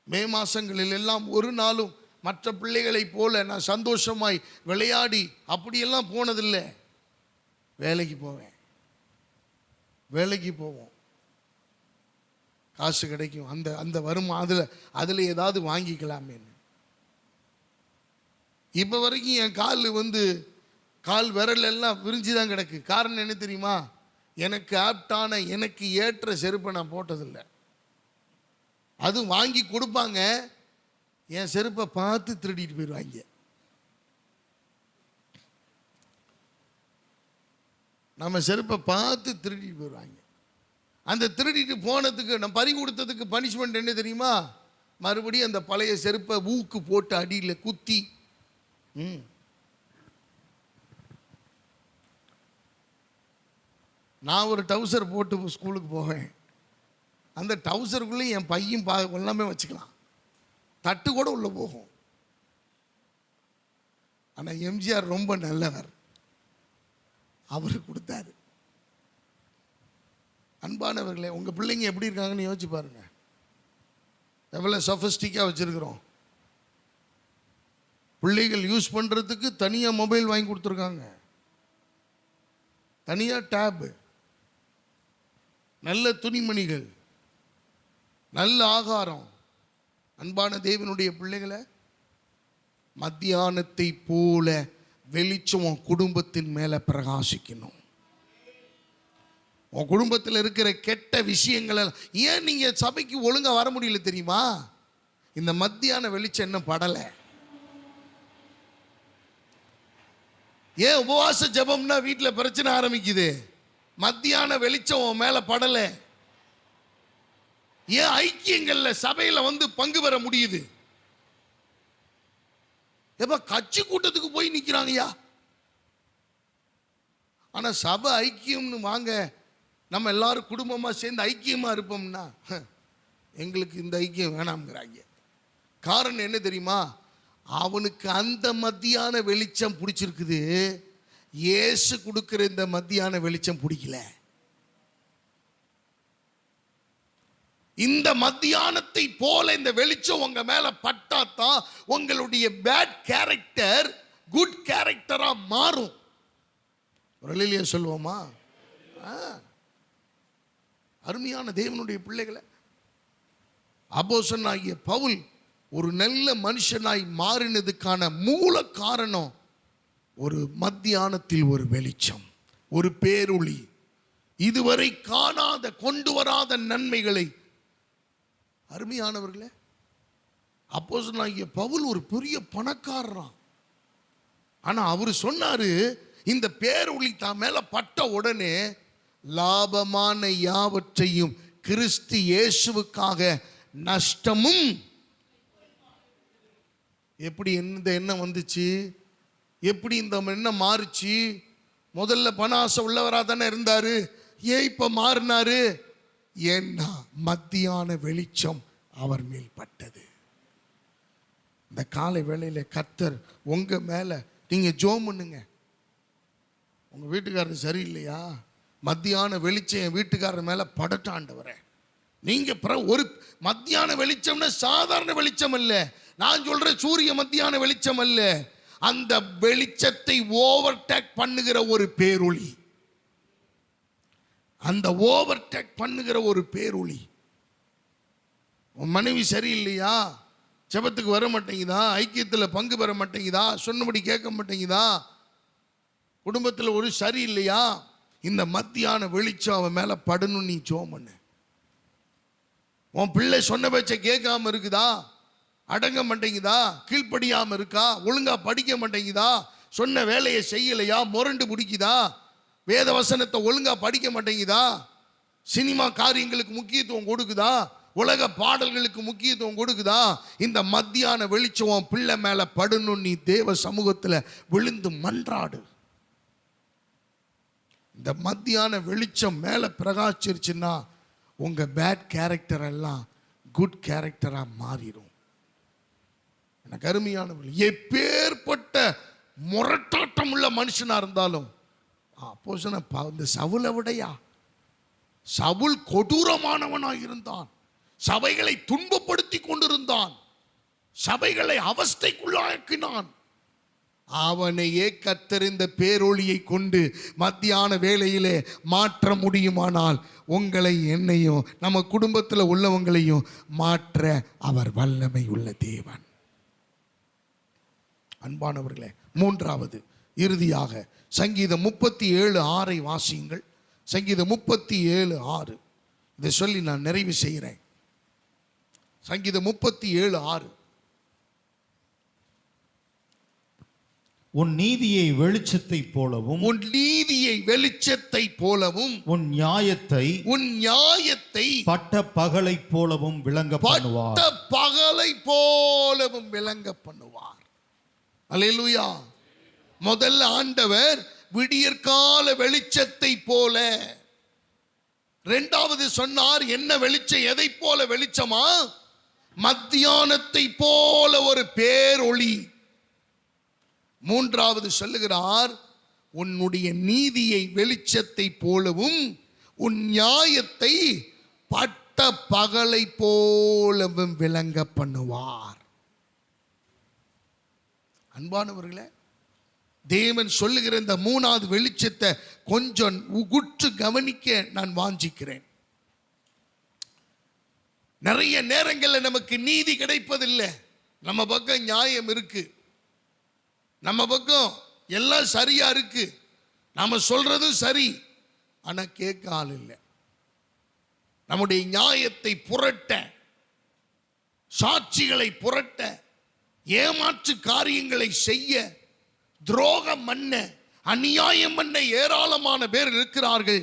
மே மாசங்களில் எல்லாம் ஒரு நாளும் மற்ற பிள்ளைகளை போல நான் சந்தோஷமாய் விளையாடி அப்படியெல்லாம் போனதில்லை. வேலைக்கு போவோம், காசு கிடைக்கும், அந்த வருமானம் அதில் ஏதாவது வாங்கிக்கலாமே. இப்போ வரைக்கும் என் கால் விரல் எல்லாம் விரிஞ்சு தான் கிடக்கு. காரணம் என்ன தெரியுமா? எனக்கு ஆப்டான, எனக்கு ஏற்ற செருப்பை நான் போட்டதில்லை. அது வாங்கி கொடுப்பாங்க, என் செருப்பை பார்த்து திருடிட்டு போயிடுவாங்க. நம்ம செருப்பை பார்த்து திருடிட்டு போயிடுவாங்க. அந்த திருடிட்டு போனதுக்கு நம்ம பறி கொடுத்ததுக்கு பனிஷ்மெண்ட் என்ன தெரியுமா? மறுபடியும் அந்த பழைய செருப்பை ஊக்கு போட்டு அடியில் குத்தி. நான் ஒரு டவுசர் போட்டு ஸ்கூலுக்கு போவேன். அந்த டவுசருக்குள்ளேயும் என் பையும் எல்லாமே வச்சுக்கலாம், தட்டு கூட உள்ள போகும். ஆனால் எம்ஜிஆர் ரொம்ப நல்லவர், அவர் கொடுத்தாரு. அன்பானவர்களே, உங்கள் பிள்ளைங்க எப்படி இருக்காங்கன்னு யோசிச்சு பாருங்க. எவ்வளோ சஃபிஸ்டிக்காக வச்சுருக்கிறோம். பிள்ளைகள் யூஸ் பண்ணுறதுக்கு தனியாக மொபைல் வாங்கி கொடுத்துருக்காங்க, தனியாக டேபு, நல்ல துணிமணிகள், நல்ல ஆகாரம். அன்பான தேவனுடைய பிள்ளைகளை, மத்தியானத்தை போல வெளிச்சம் உன் குடும்பத்தின் மேலே பிரகாசிக்கணும். உன் குடும்பத்தில் இருக்கிற கெட்ட விஷயங்கள் ஏன் நீங்கள் சபைக்கு ஒழுங்காக வர முடியல தெரியுமா? இந்த மத்தியான வெளிச்சம் என்ன படலை. ஏன் உபவாச ஜபம்னா வீட்டில் பிரச்சனை ஆரம்பிக்குது? மத்தியான வெளிச்சம் உன் மேலே படலை. ஏன் ஐக்கியங்கள்ல சபையில் பங்கு பெற முடியுது? எப்ப கட்சி கூட்டத்துக்கு போய் நிற்கிறாங்கய்யா. ஆனால் சபை ஐக்கியம்னு வாங்க, நம்ம எல்லாரும் குடும்பமாக சேர்ந்து ஐக்கியமாக இருப்போம்னா எங்களுக்கு இந்த ஐக்கியம் வேணாம்ங்கிறாங்க. காரணம் என்ன தெரியுமா? அவனுக்கு அந்த மத்தியான வெளிச்சம் பிடிச்சிருக்குது, இயேசு கொடுக்கிற இந்த மத்தியான வெளிச்சம் பிடிக்கல. இந்த மத்தியானத்தை போல இந்த வெளிச்சம் உங்க மேல பட்டாதான் உங்களுடைய பேட் கேரக்டர் குட் கேரக்டரா மாறும். ஒரு சொல்லுவோமா? அருமையான தேவனுடைய பிள்ளைகளை, அப்போஸ்தலனாகிய பவுல் ஒரு நல்ல மனுஷனாய் மாறினதுக்கான மூல காரணம் ஒரு மத்தியானத்தில் ஒரு வெளிச்சம், ஒரு பேரொளி, இதுவரை காணாத கொண்டு வராத நன்மைகளை. அருமையானவர்களே, அப்போஸ்தலனாகிய பவுல் ஒரு பெரிய பணக்காரராம். ஆனா அவர் சொன்னாரு, இந்த பேரொளி தான் மேல பட்ட உடனே லாபமான யாவற்றையும் கிறிஸ்து இயேசுவுக்காக நஷ்டமும். எப்படி இந்த எண்ணம் வந்துச்சு? எப்படி இந்த எண்ணம் மாறுச்சு? முதல்ல பண ஆசை உள்ளவராக தானே இருந்தாரு, ஏன் இப்ப மாறினாரு? ஏன்னா மத்தியான வெளிச்சம் அவர் மேல் பட்டது. இந்த காலை வேளையில கர்த்தர் உங்க மேல, நீங்க ஜெபம் பண்ணுங்க. உங்க வீட்டுக்காரர் சரியில்லையா? மத்தியான வெளிச்சம் என் வீட்டுக்காரர் மேல படட்டாண்டவரே. நீங்க ஒரு மத்தியான வெளிச்சம்னா சாதாரண வெளிச்சம் அல்ல. நான் சொல்ற சூரிய மத்தியான வெளிச்சம் அல்ல, அந்த வெளிச்சத்தை ஓவர்டேக் பண்ணுகிற ஒரு பேரொளி, அந்த ஓவர்டேக் பண்ணுகிற ஒரு பேரொளி. உன் மனைவி சரியில்லையா? ஜெபத்துக்கு வர மாட்டேங்குதா? ஐக்கியத்தில் பங்கு பெற மாட்டேங்குதா? சொன்னபடி கேட்க மாட்டேங்குதா? குடும்பத்தில் ஒரு சரி இல்லையா, இந்த மத்தியான வெளிச்சம் அவன் மேல படணும். நீ ஜெபம் பண்ணு. உன் பிள்ளை சொன்ன பேச்சை கேட்காம இருக்குதா, அடங்க மாட்டேங்குதா, கீழ்ப்படியாம இருக்கா, ஒழுங்கா படிக்க மாட்டேங்குதா, சொன்ன வேலையை செய்யலையா, முரண்டு பிடிக்குதா, வேத வசனத்தை ஒழுங்கா படிக்க மாட்டேங்குதா, சினிமா காரியங்களுக்கு முக்கியத்துவம் கொடுக்குதா, உலக பாடல்களுக்கு முக்கியத்துவம் கொடுக்குதா, இந்த மத்தியான வெளிச்சம் பிள்ளை மேல படணும். நீ தேவ சமூகத்தில் விழுந்து மன்றாடு. இந்த மத்தியான வெளிச்சம் மேல பிரகாசிச்சிருச்சுன்னா உங்க பேட் கேரக்டர் எல்லாம் குட் கேரக்டரா மாறிடும். எனக்கு அருமையானவர்கள், எப்பேற்பட்ட முரட்டாட்டம் உள்ள மனுஷனா இருந்தாலும், இந்த சவுலை விடையா, சவுல் கொடூரமானவனாக இருந்தான், சபைகளை துன்பப்படுத்தி கொண்டிருந்தான், சபைகளை அவஸ்தைக்குள்ளாக்கினான். அவனையே கர்த்தர் இந்த பேரொளியை கொண்டு மத்தியான வேளையிலே மாற்ற முடியுமானால் உங்களை என்னையும் நம்ம குடும்பத்தில் உள்ளவங்களையும் மாற்ற அவர் வல்லமை உள்ள தேவன். அன்பானவர்களே, மூன்றாவது இறுதியாக சங்கீதம் 37:6 வாசியுங்கள். சங்கீதம் 37:6 இதை சொல்லி நான் நிறைவு செய்கிறேன். சங்கீதம் 37:6. உன் நீதியை வெளிச்சத்தை போலவும், உன் நீதியை வெளிச்சத்தை போலவும், உன் நியாயத்தை பட்ட பகலை போலவும் விளங்க பண்ணுவார். பட்ட பகலை போலவும் விளங்க பண்ணுவார். அல்லேலூயா. முதல்ல ஆண்டவர் விடியற்கால வெளிச்சத்தை போல. இரண்டாவது சொன்னார், என்ன வெளிச்சம்? எதை போல வெளிச்சமா? மத்தியானத்தை போல ஒரு பேரொளி. மூன்றாவது சொல்லுகிறார், உன்னுடைய நீதியை வெளிச்சத்தை போலவும் உன் நியாயத்தை பட்ட பகலை போலவும் விளங்க பண்ணுவார். அன்பானவர்களே, தேவன் சொல்லுகிற இந்த மூணாவது வெளிச்சத்தை கொஞ்சம் உகுற்று கவனிக்க நான் வாஞ்சிக்கிறேன். நிறைய நேரங்களில் நமக்கு நீதி கிடைப்பதில்லை. நம்ம பக்கம் நியாயம் இருக்கு, நம்ம பக்கம் எல்லாம் சரியா இருக்கு, நாம சொல்றதும் சரி, ஆனா கேட்க ஆள் இல்லை. நம்முடைய நியாயத்தை புரட்ட, சாட்சிகளை புரட்ட, ஏமாற்று காரியங்களை செய்ய, துரோகம் பண்ண, அநியாயம் பண்ண ஏராளமான பேர் இருக்கிறார்கள்.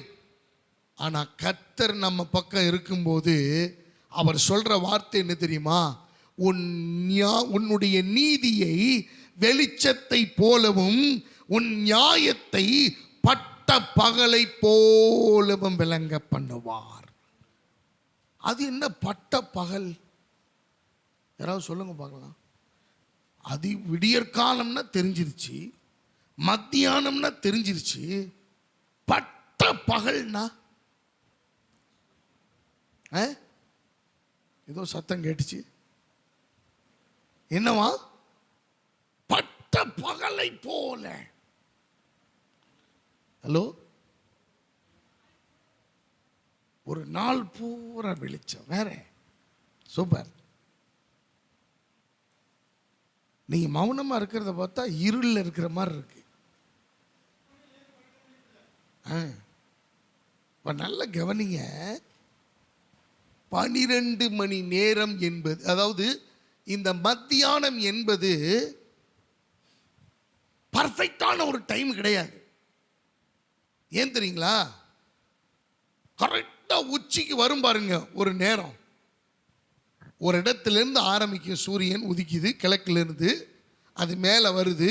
ஆனா கர்த்தர் நம்ம பக்கம் இருக்கும்போது அவர் சொல்ற வார்த்தை என்ன தெரியுமா? உன்னுடைய நீதியை வெளிச்சத்தை போலவும் உன் நியாயத்தை பட்ட பகலை போலவும் விளங்க பண்ணுவார். அது என்ன பட்ட பகல்? யாராவது சொல்லுங்க பார்க்கலாம். அது விடியற்காலம்னா தெரிஞ்சிருச்சு, மத்தியானம்னா தெரிஞ்சிருச்சு, பட்ட பகல்னா ஏதோ சத்தம் கேட்டுச்சு. என்னவா? பட்ட பகலை போல. ஹலோ, ஒரு நாள் பூரா வெளிச்சம் வேற. சூப்பர். நீங்க மௌனமா இருக்கிறத பார்த்தா இருள் இருக்கிற மாதிரி இருக்கு. நல்ல கவனிங்க. 12 மணி நேரம் என்பது, அதாவது இந்த மத்தியானம் என்பது பர்ஃபெக்டான ஒரு டைம் கிடையாது. ஏன் தெரியுங்களா? கரெக்டா உச்சிக்கு வரும் பாருங்க ஒரு நேரம். ஒரு இடத்துல இருந்து ஆரம்பிக்கும், சூரியன் உதிக்குது கிழக்குல இருந்து, அது மேல வருது.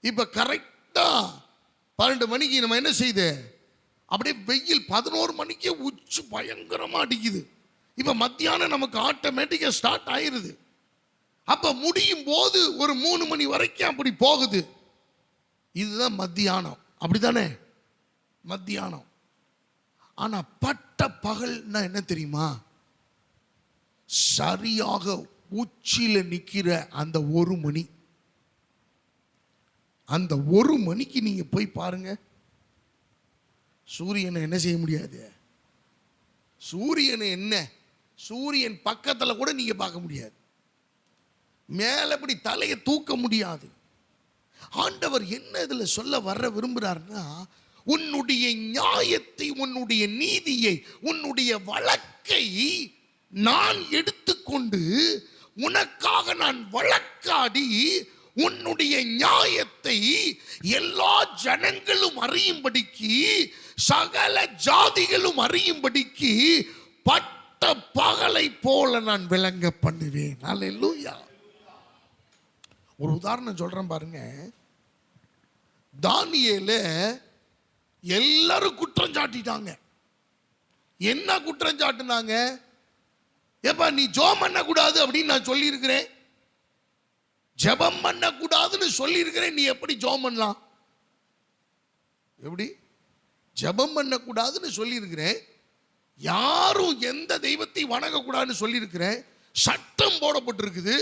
இப்ப கரெக்டா 12 மணிக்கு நம்ம என்ன செய்யுது? அப்படியே வெயில் 11 மணிக்கே உச்சி பயங்கரமா அடிக்குது. இப்ப மத்தியானம் நமக்கு ஆட்டோமேட்டிக்கா ஸ்டார்ட் ஆயிருது. அப்ப முடியும் போது ஒரு 3 மணி வரைக்கும் அப்படி போகுது. இதுதான் மத்தியானம். அப்படித்தானே மத்தியானம். ஆனா பட்ட பகல்னா என்ன தெரியுமா? சரியாக உச்சியில நிக்கிற அந்த 1 மணி. அந்த 1 மணிக்கு நீங்க போய் பாருங்க, சூரியனை என்ன செய்ய முடியாது. சூரியனை என்ன, சூரியன் பக்கத்துல கூட நீங்க பார்க்க முடியாது. மேல இப்படி தலையை தூக்க முடியாது. ஆண்டவர் என்ன இதில் சொல்ல வர விரும்புகிறார்னா, உன்னுடைய நியாயத்தை, உன்னுடைய நீதியை, உன்னுடைய வழக்கை நான் எடுத்துக்கொண்டு உனக்காக நான் வழக்காடி உன்னுடைய நியாயத்தை எல்லா ஜனங்களும் அறியும்படிக்கு, சகல ஜாதிகளும் அறியும்படிக்கு பட்ட பகலை போல நான் விளங்க பண்ணுவேன். அல்லேலூயா. ஒரு உதாரணம் சொல்றேன் பாருங்க. தானியேல எல்லாரும் குற்றம் சாட்டிட்டாங்க. என்ன குற்றம் சாட்டினாங்க? ஏப்பா நீ ஜெபம் பண்ண கூடாது அப்படின்னு நான் சொல்லி இருக்கிறேன், ஜெபம் பண்ண கூடாதுன்னு சொல்லி இருக்கிறேன், நீ எப்படி ஜெபம் பண்ணலாம்? எப்படி ஜெபம் பண்ண கூடாதுன்னு சொல்லி இருக்கிறேன், யாரும் எந்த தெய்வத்தை வணங்க கூடாதுன்னு சொல்லி இருக்கிறேன், சட்டம் போடப்பட்டிருக்குது,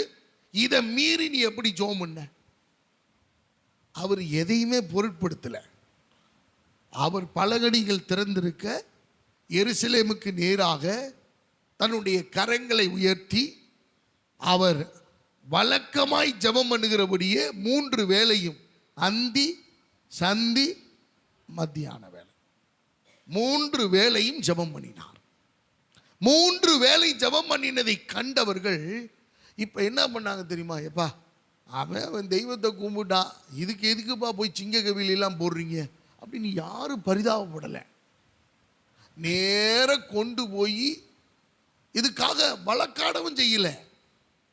இதை மீறி நீ எப்படி ஜெபம் பண்ண? அவர் எதையுமே பொருட்படுத்தல. அவர் பலகணிகள் திறந்திருக்க எருசலேமுக்கு நேராக தன்னுடைய கரங்களை உயர்த்தி அவர் வழக்கமாய் ஜெபம் பண்ணுகிறபடியே 3 வேளையும், அந்தி, சந்தி, மத்தியான வேளை, 3 வேளையும் ஜெபம் பண்ணினார். 3 வேளை ஜெபம் பண்ணினதை கண்டவர்கள் இப்ப என்ன பண்ணாங்க தெரியுமா? எப்பா அவன் தெய்வத்தை கும்பிட்டான், இதுக்கு எதுக்குப்பா போய் சிங்க கவியிலாம் போடுறீங்க அப்படின்னு யாரும் பரிதாபப்படலை. நேர கொண்டு போய் இதுக்காக வழக்காடவும் செய்யல.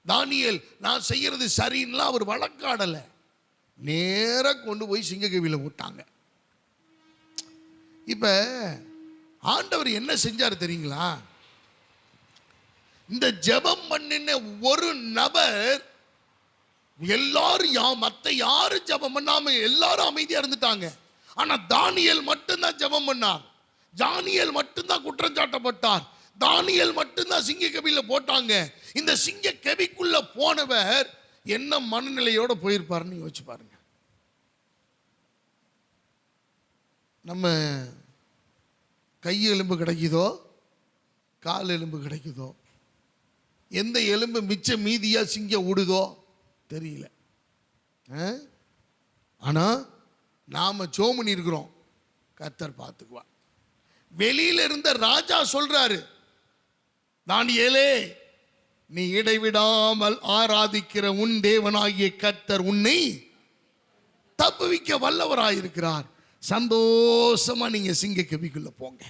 தானியேல் நான் செய்யறது சரின்னா அவர் வழக்காடல, நேர கொண்டு போய் சிங்கக்கவியில போட்டாங்க. இப்ப ஆண்டவர் என்ன செஞ்சார் தெரியுங்களா? இந்த ஜெபம் பண்ணின ஒரு நபர் எல்லாரும் மத்த யாரும் ஜெபம் பண்ணாம எல்லாரும் அமைதியா இருந்துட்டாங்க. ஆனா தானியேல் மட்டும்தான் ஜெபம் பண்ணார். தானியேல் மட்டும்தான் குற்றம் சாட்டப்பட்டார். தானியேல் மட்டும்தான் சிங்க கவியில போட்டாங்க. இந்த சிங்க கவிக்குள்ள போனவர் என்ன மனநிலையோட போயிருப்பாருன்னு யோசிச்சு பாருங்க. நம்ம கை எலும்பு கிடைக்குதோ, கால் எலும்பு கிடைக்குதோ, எந்த எலும்பு மிச்ச மீதியா சிங்கம் விடுதோ தெரியல. ஆனா நாம ஜோமனி இருக்கிறோம், கர்த்தர் பார்த்துக்குவார். வெளியில இருந்த ராஜா சொல்றாரு, தானியேலே நீ இடைவிடாமல் ஆராதிக்கிற உன் தேவனாகிய கர்த்தர் உன்னை தப்புவிக்க வல்லவராயிருக்கிறார், சந்தோஷமா நீங்க சிங்க கவிக்குள்ள போங்க,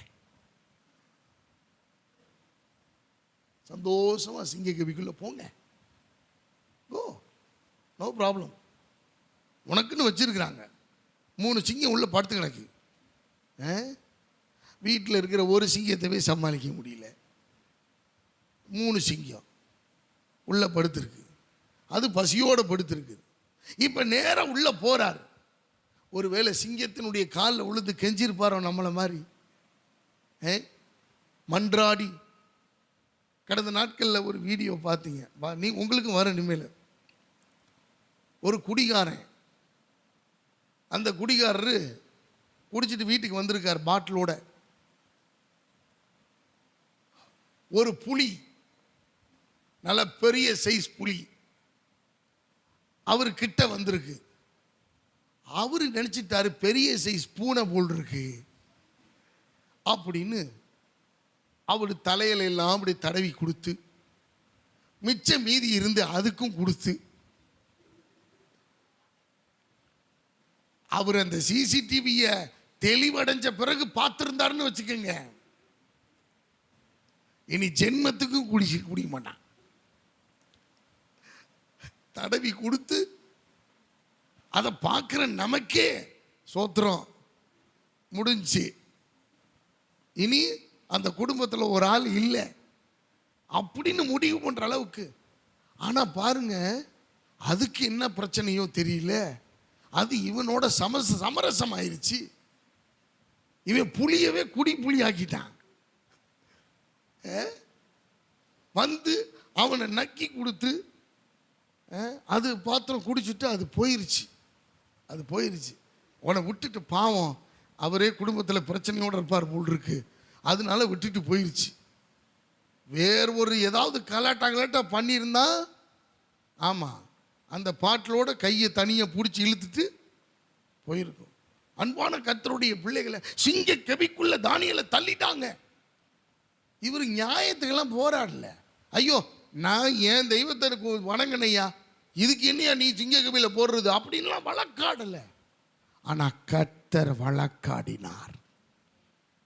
சந்தோஷமா சிங்க கவிக்குள்ள போங்க, ஓ நோ ப்ராப்ளம். உனக்குன்னு வச்சிருக்கிறாங்க 3 சிங்கம் உள்ள படுத்து கிடக்கு. வீட்டில் இருக்கிற ஒரு சிங்கத்தவே சமாளிக்க முடியல, 3 சிங்கம் உள்ள படுத்திருக்கு, அது பசியோடு படுத்திருக்கு. இப்போ நேரம் உள்ள போறார். ஒருவேளை சிங்கத்தினுடைய காலில் உழுது கெஞ்சிருப்பாரோ நம்மளை மாதிரி, மன்றாடி. கடந்த நாட்களில் ஒரு வீடியோ பார்த்தீங்க, நீ உங்களுக்கும் வர இனிமேல். ஒரு குடிகாரன், அந்த குடிகாரரு குடிச்சிட்டு வீட்டுக்கு வந்திருக்கார் பாட்டிலோட. ஒரு புலி, நல்ல பெரிய சைஸ் புலி அவர் கிட்ட வந்திருக்கு. அவரு நினைச்சிட்டாரு பெரிய சைஸ் பூனை போல் இருக்கு அப்படின்னு அவரு தலையில எல்லாம் அப்படி தடவி கொடுத்து, மிச்ச மீதி இருந்து அதுக்கும் கொடுத்து, அவர் அந்த சிசிடிவிய தெளிவடைஞ்ச பிறகு பார்த்திருந்தாருன்னு வச்சுக்கோங்க, இனி ஜென்மத்துக்கும் குடிக்க மாட்டான். தடவி கொடுத்து அதை பார்க்கிற நமக்கே சோத்திரம் முடிஞ்சு, இனி அந்த குடும்பத்தில் ஒரு ஆள் இல்லை அப்படின்னு முடிவு பண்ற அளவுக்கு. ஆனா பாருங்க, அதுக்கு என்ன பிரச்சனையோ தெரியல, அது இவனோட சமரசம் ஆயிருச்சு. இவன் புளியவே குடி புளி ஆக்கிட்டான். வந்து அவனை நக்கி கொடுத்து அது பாத்திரம் குடிச்சுட்டு அது போயிருச்சு. உன்னை விட்டுட்டு பாவம் அவரே குடும்பத்தில் பிரச்சனையோடு இருப்பார் போல் இருக்கு, அதனால விட்டுட்டு போயிருச்சு. வேறு ஒரு ஏதாவது கலாட்டா பண்ணியிருந்தா, ஆமாம் அந்த பாட்டிலோட கையை தனியாக பிடிச்சி இழுத்துட்டு போயிருக்கும். அன்பான கர்த்தருடைய பிள்ளைகளை சிங்க கெபிக்குள்ள தானியேலை தள்ளிட்டாங்க. இவர் நியாயத்துக்கெல்லாம் போராடல. ஐயோ நான் என் தெய்வத்தை வணங்கினையா, இதுக்கு என்னையா நீ சிங்க கபில போடுறது அப்படின்லாம் வழக்காடல. ஆனா கர்த்தர் வழக்காடினார்,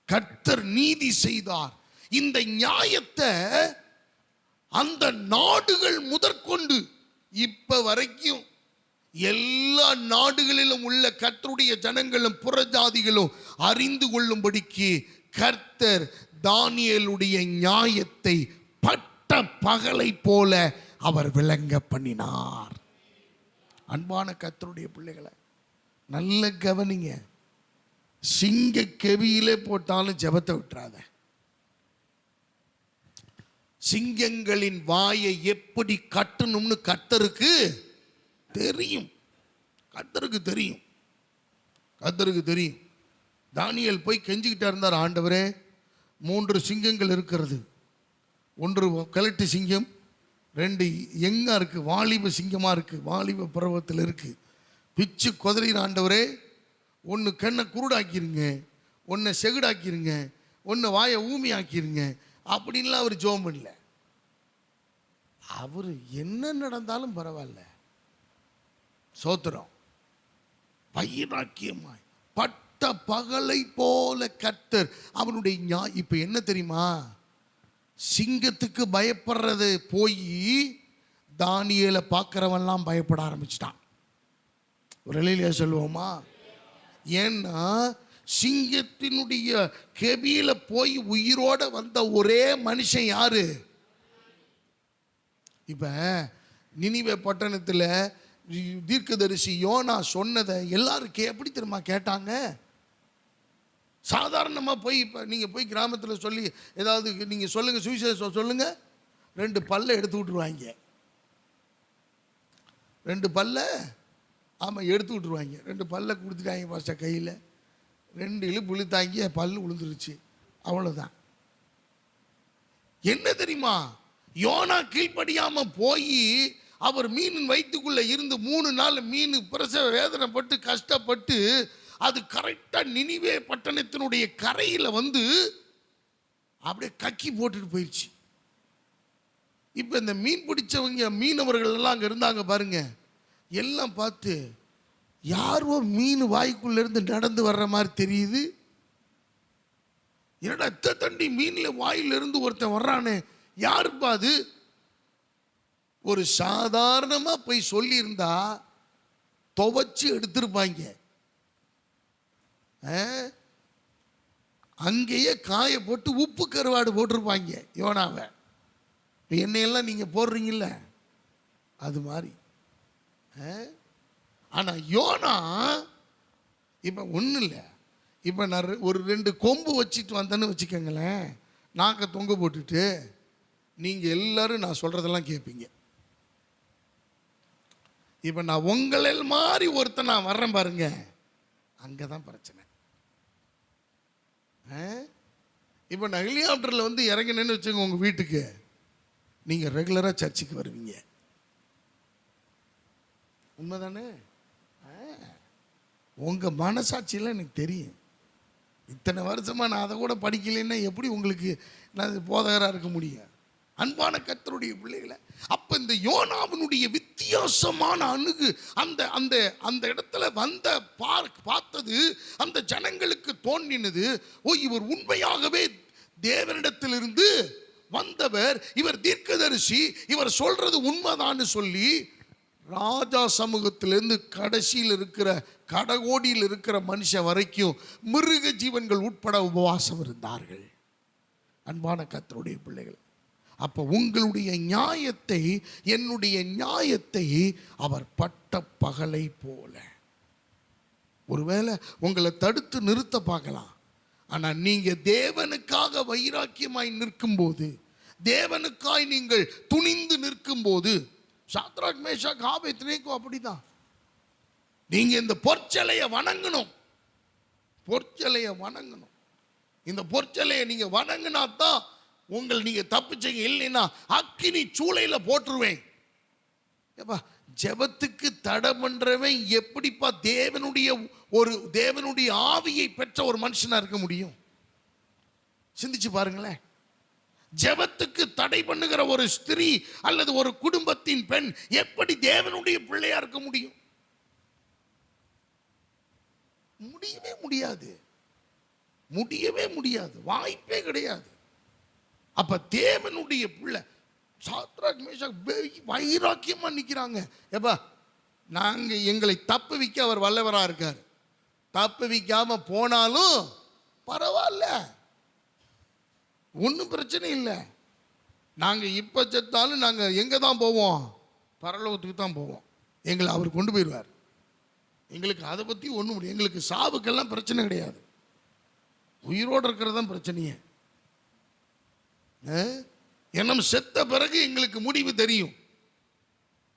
கர்த்தர் நீதி செய்தார். இந்த நியாயத்தை அந்த நாடுகள் முதற்கொண்டு இப்ப வரைக்கும் எல்லா நாடுகளிலும் உள்ள கர்த்தருடைய ஜனங்களும் புறஜாதிகளும் அறிந்து கொள்ளும்படிக்கு கர்த்தர் தானியேலுடைய நியாயத்தை பட்ட பகலை போல அவர் விளங்க பண்ணினார். அன்பான கர்த்தருடைய பிள்ளைகளை நல்ல கவனிங்க. சிங்க கெவியிலே போட்டாலும் ஜெபத்தை விட்டுறாத. சிங்கங்களின் வாயை எப்படி கட்டணும்னு கர்த்தருக்கு தெரியும். கர்த்தருக்கு தெரியும், கர்த்தருக்கு தெரியும். தானியேல் போய் கெஞ்சிக்கிட்டா இருந்தார், ஆண்டவரே 3 சிங்கங்கள் இருக்கிறது, 1 கிழட்டு சிங்கம், 2 எங்கா இருக்கு, வாலிப சிங்கமா இருக்கு, வாலிப பருவத்தில் இருக்கு. பிச்சு குதிரையின் ஆண்டவரே, 1 கண்ணை குருடாக்கிருங்க, 1 செகுடாக்கிருங்க, 1 வாயை ஊமி ஆக்கிருங்க அப்படின்லாம் அவர் ஜோம் இல்லை. அவர் என்ன நடந்தாலும் பரவாயில்ல, சோத்திரம். வைராக்கியமாய் பட்ட பகலை போல கர்த்தர் அவனுடைய இப்ப என்ன தெரியுமா, சிங்கத்துக்கு பயப்படுறது போய் தானியேலை பார்க்கிறவன்லாம் பயப்பட ஆரம்பிச்சிட்டான். ஒரு நிலையில சொல்லுவோமா? ஏன்னா சிங்கத்தினுடைய கெபியில போய் உயிரோட வந்த ஒரே மனுஷன் யாரு? இப்ப நினிவே பட்டணத்துல தீர்க்கதரிசி யோனா சொன்னதை எல்லாரும் எப்படி தெரியுமா கேட்டாங்க? சாதாரணமா போய் இப்ப நீங்க போய் கிராமத்தில் சொல்லி ஏதாவது நீங்க சொல்லுங்க, சுவிசேஷம் சொல்லுங்க, 2 பல்ல எடுத்து விட்டுருவாங்க. 2 பல்ல ஆமாம் எடுத்து விட்டுருவாங்க. 2 பல்ல கொடுத்துட்டாங்க பாஸ்டர் கையில், 2 இழுப்பு இழுத்தாங்க, பல்லு விழுந்துருச்சு, அவ்வளோதான். என்ன தெரியுமா, யோனா கீழ்ப்படியாம போய் அவர் மீனின் வயிற்றுக்குள்ள இருந்து 3 நாள் மீன் பிரசவ வேதனைப்பட்டு கஷ்டப்பட்டு அது கரெக்டா நினிவே பட்டணத்தினுடைய கரையில் வந்து அப்படியே கக்கி போட்டுட்டு போயிடுச்சு. இப்போ இந்த மீன் பிடிச்சவங்க மீனவர்கள் எல்லாம் அங்கே இருந்தாங்க பாருங்க, எல்லாம் பார்த்து யாரோ மீன் வாய்க்குள்ள இருந்து நடந்து வர்ற மாதிரி தெரியுது, என்னடா தண்டி மீன்ல வாயிலிருந்து ஒருத்தன் வர்றானே, யாருப்பா அது? ஒரு சாதாரணமா போய் சொல்லி இருந்தா துவைச்சு எடுத்திருப்பாங்க, அங்கேயே காய போட்டு உப்பு கருவாடு போட்டிருப்பாங்க யோனாவை. எண்ணெயெல்லாம் நீங்க போடுறீங்கல்ல அது மாதிரி. ஆனா யோனா இப்ப ஒன்றும் இல்லை, இப்ப நான் ஒரு 2 கொம்பு வச்சுட்டு வந்தேன்னு வச்சுக்கோங்களேன், நாக்க தொங்க போட்டுட்டு நீங்க எல்லாரும் நான் சொல்றதெல்லாம் கேட்பீங்க. இப்ப நான் உங்களில் மாதிரி ஒருத்தன் நான் வர்றேன் பாருங்க, அங்கதான் பிரச்சனை. இப்ப நான் ஹெலிகாப்டர்ல வந்து இறங்கினேன்னு வச்சுக்கோங்க உங்க வீட்டுக்கு, நீங்க ரெகுலரா சர்ச்சுக்கு வருவீங்க, உண்மைதானே? உங்க மனசாட்சியெல்லாம் எனக்கு தெரியும். இத்தனை வருஷமா நான் அதை கூட படிக்கலைன்னா எப்படி உங்களுக்கு நான் போதகராக இருக்க முடியும்? அன்பான கர்த்தருடைய பிள்ளைகளை, அப்ப இந்த யோனாவினுடைய வித்தியாசமான அணுகு அந்த அந்த அந்த இடத்துல வந்த பார்த்தது அந்த ஜனங்களுக்கு தோன்றினது, ஓ இவர் உண்மையாகவே தேவனிடத்திலிருந்து வந்தவர், இவர் தீர்க்கதரிசி, இவர் சொல்றது உண்மைதான்னு சொல்லி ராஜா சமூகத்திலிருந்து கடைசியில் இருக்கிற கடகோடியில் இருக்கிற மனுஷன் வரைக்கும் மிருக ஜீவன்கள் உட்பட உபவாசம் இருந்தார்கள். அன்பான கர்த்தருடைய பிள்ளைகள், அப்ப உங்களுடைய நியாயத்தை, என்னுடைய நியாயத்தை அவர் பட்ட பகலை போல, ஒருவேளை உங்களை தடுத்து நிறுத்த பார்க்கலாம், ஆனா நீங்க தேவனுக்காக வைராக்கியமாய் நிற்கும் போது, தேவனுக்காய் நீங்கள் துணிந்து நிற்கும் போது, சாத்ராக் மேஷாக் ஆபேத்நேகோ அப்படிதான். நீங்க இந்த பொற்சலையை வணங்கணும், பொற்சலையை வணங்கணும். இந்த பொற்சலையை நீங்க வணங்கினா தான் நீங்க தப்பிச்சீங்க, இல்லைன்னா அக்கினி சூளையில போட்டுருவேன். ஏப்பா ஜெபத்துக்கு தடை பண்றவன் எப்படிப்பா தேவனுடைய ஆவியை பெற்ற ஒரு மனுஷனா இருக்க முடியும்? சிந்திச்சு பாருங்களேன். ஜெபத்துக்கு தடை பண்ணுகிற ஒரு ஸ்திரீ அல்லது ஒரு குடும்பத்தின் பெண் எப்படி தேவனுடைய பிள்ளையா இருக்க முடியும்? முடியவே முடியாது, முடியவே முடியாது, வாய்ப்பே கிடையாது. அப்ப தேவனுடைய பிள்ளை சாத்ராக் மேஷாக் வைராக்கியமா நிக்கிறாங்க. எப்பா எங்களை தப்பு வைக்க அவர் வல்லவரா இருக்கார். தப்பு வைக்காம போனாலும் பரவாயில்ல, ஒன்றும் பிரச்சனை இல்லை. நாங்கள் இப்போ செத்தாலும் நாங்கள் எங்கே தான் போவோம்? பரலோகத்துக்கு தான் போவோம். எங்களை அவர் கொண்டு போயிடுவார். எங்களுக்கு அதை பற்றி ஒன்றும் முடியும். எங்களுக்கு சாவுக்கெல்லாம் பிரச்சனை கிடையாது, உயிரோடு இருக்கிறது தான் பிரச்சனையே. ஏன்னா செத்த பிறகு எங்களுக்கு முடிவு தெரியும்,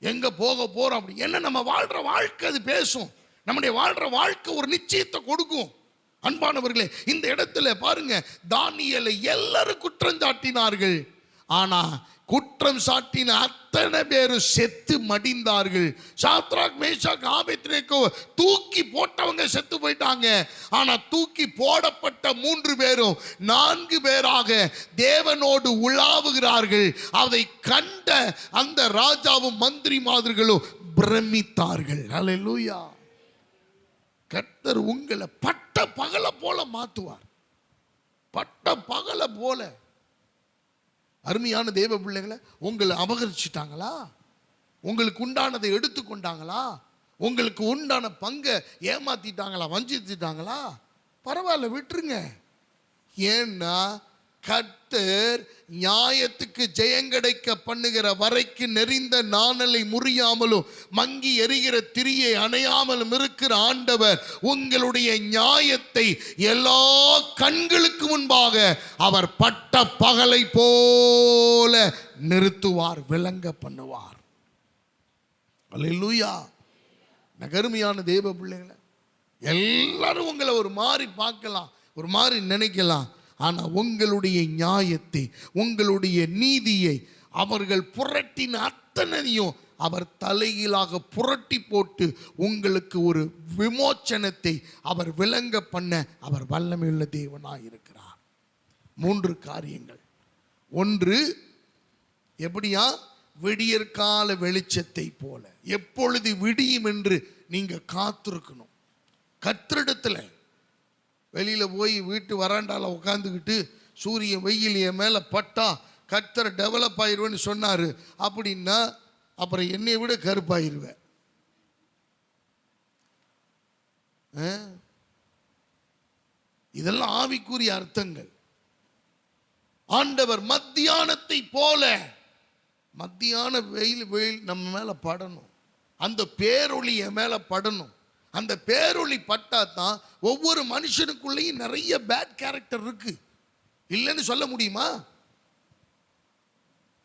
எங்கே போக போகிறோம் அப்படி. என்ன நம்ம வாழ்கிற வாழ்க்கை அது பேசும். நம்முடைய வாழ்கிற வாழ்க்கை ஒரு நிச்சயத்தை கொடுக்கும். அன்பானவர்களே, இந்த இடத்துல பாருங்க, தானியேலை எல்லாரும் குற்றம் சாட்டினார்கள். ஆனா குற்றம் சாட்டின அத்தனை பேரும் செத்து மடிந்தார்கள். சாத்ராக் மேஷாக் ஆபேத்நேகோ தூக்கி போட்டவங்க செத்து போயிட்டாங்க. ஆனா தூக்கி போடப்பட்ட 3 பேரும் 4 பேராக தேவனோடு உலாவுகிறார்கள். அதை கண்ட அந்த ராஜாவும் மந்திரி மாதிரிகளும் பிரமித்தார்கள். அல்லேலூயா. கர்த்தர் உங்களை பட்ட பகலை போல மாத்துவார். பட்ட பகலை போல. அருமையான தேவ பிள்ளைகளை, உங்களை அபகரிச்சுட்டாங்களா? உங்களுக்கு உண்டானதை எடுத்துக்கொண்டாங்களா? உங்களுக்கு உண்டான பங்கை ஏமாத்திட்டாங்களா? வஞ்சித்தாங்களா? பரவாயில்ல, விட்டுருங்க. ஏன்னா கர்த்தர் நியாயத்துக்கு ஜெயங்கடைக்க பண்ணுகிற வரைக்கு நெறிந்த நாணலை முறியாமலும் மங்கி எரிகிற திரியை அணையாமலும் இருக்கிற ஆண்டவர் உங்களுடைய நியாயத்தை எல்லா கண்களுக்கு முன்பாக அவர் பட்ட பகலை போல நிறுத்துவார், விளங்க பண்ணுவார். அல்லேலூயா. நகருமையான தேவ பிள்ளைகளை, எல்லாரும் உங்களை ஒரு மாதிரி பார்க்கலாம், ஒரு மாதிரி நினைக்கலாம். ஆனால் உங்களுடைய நியாயத்தை, உங்களுடைய நீதியை அவர்கள் புரட்டின அத்தனையும் அவர் தலைகீழாக புரட்டி போட்டு உங்களுக்கு ஒரு விமோச்சனத்தை அவர் விளங்க பண்ண அவர் வல்லமையுள்ள தேவனாய் இருக்கிறார். 3 காரியங்கள். 1, எப்படியா? விடியற்கால வெளிச்சத்தை போல. எப்பொழுது விடியும் என்று நீங்க காத்திருக்கணும். கர்த்தரிடத்துல வெளியில் போய் வீட்டு வராண்டால உட்காந்துக்கிட்டு சூரியன் வெயில் என் மேலே பட்டா கர்த்தர் டெவலப் ஆயிடுவேன்னு சொன்னார் அப்படின்னா அப்புறம் என்னை விட கருப்பாயிருவேன். இதெல்லாம் ஆவிக்குரிய அர்த்தங்கள். ஆண்டவர் மத்தியானத்தை போல, மத்தியான வெயில் நம்ம மேலே படணும், அந்த பேரொளி என் மேலே படணும். அந்த பேரொளி பட்டா தான் ஒவ்வொரு மனுஷனுக்குள்ளேயும் நிறைய பேட் கேரக்டர் இருக்கு, இல்லைன்னு சொல்ல முடியுமா?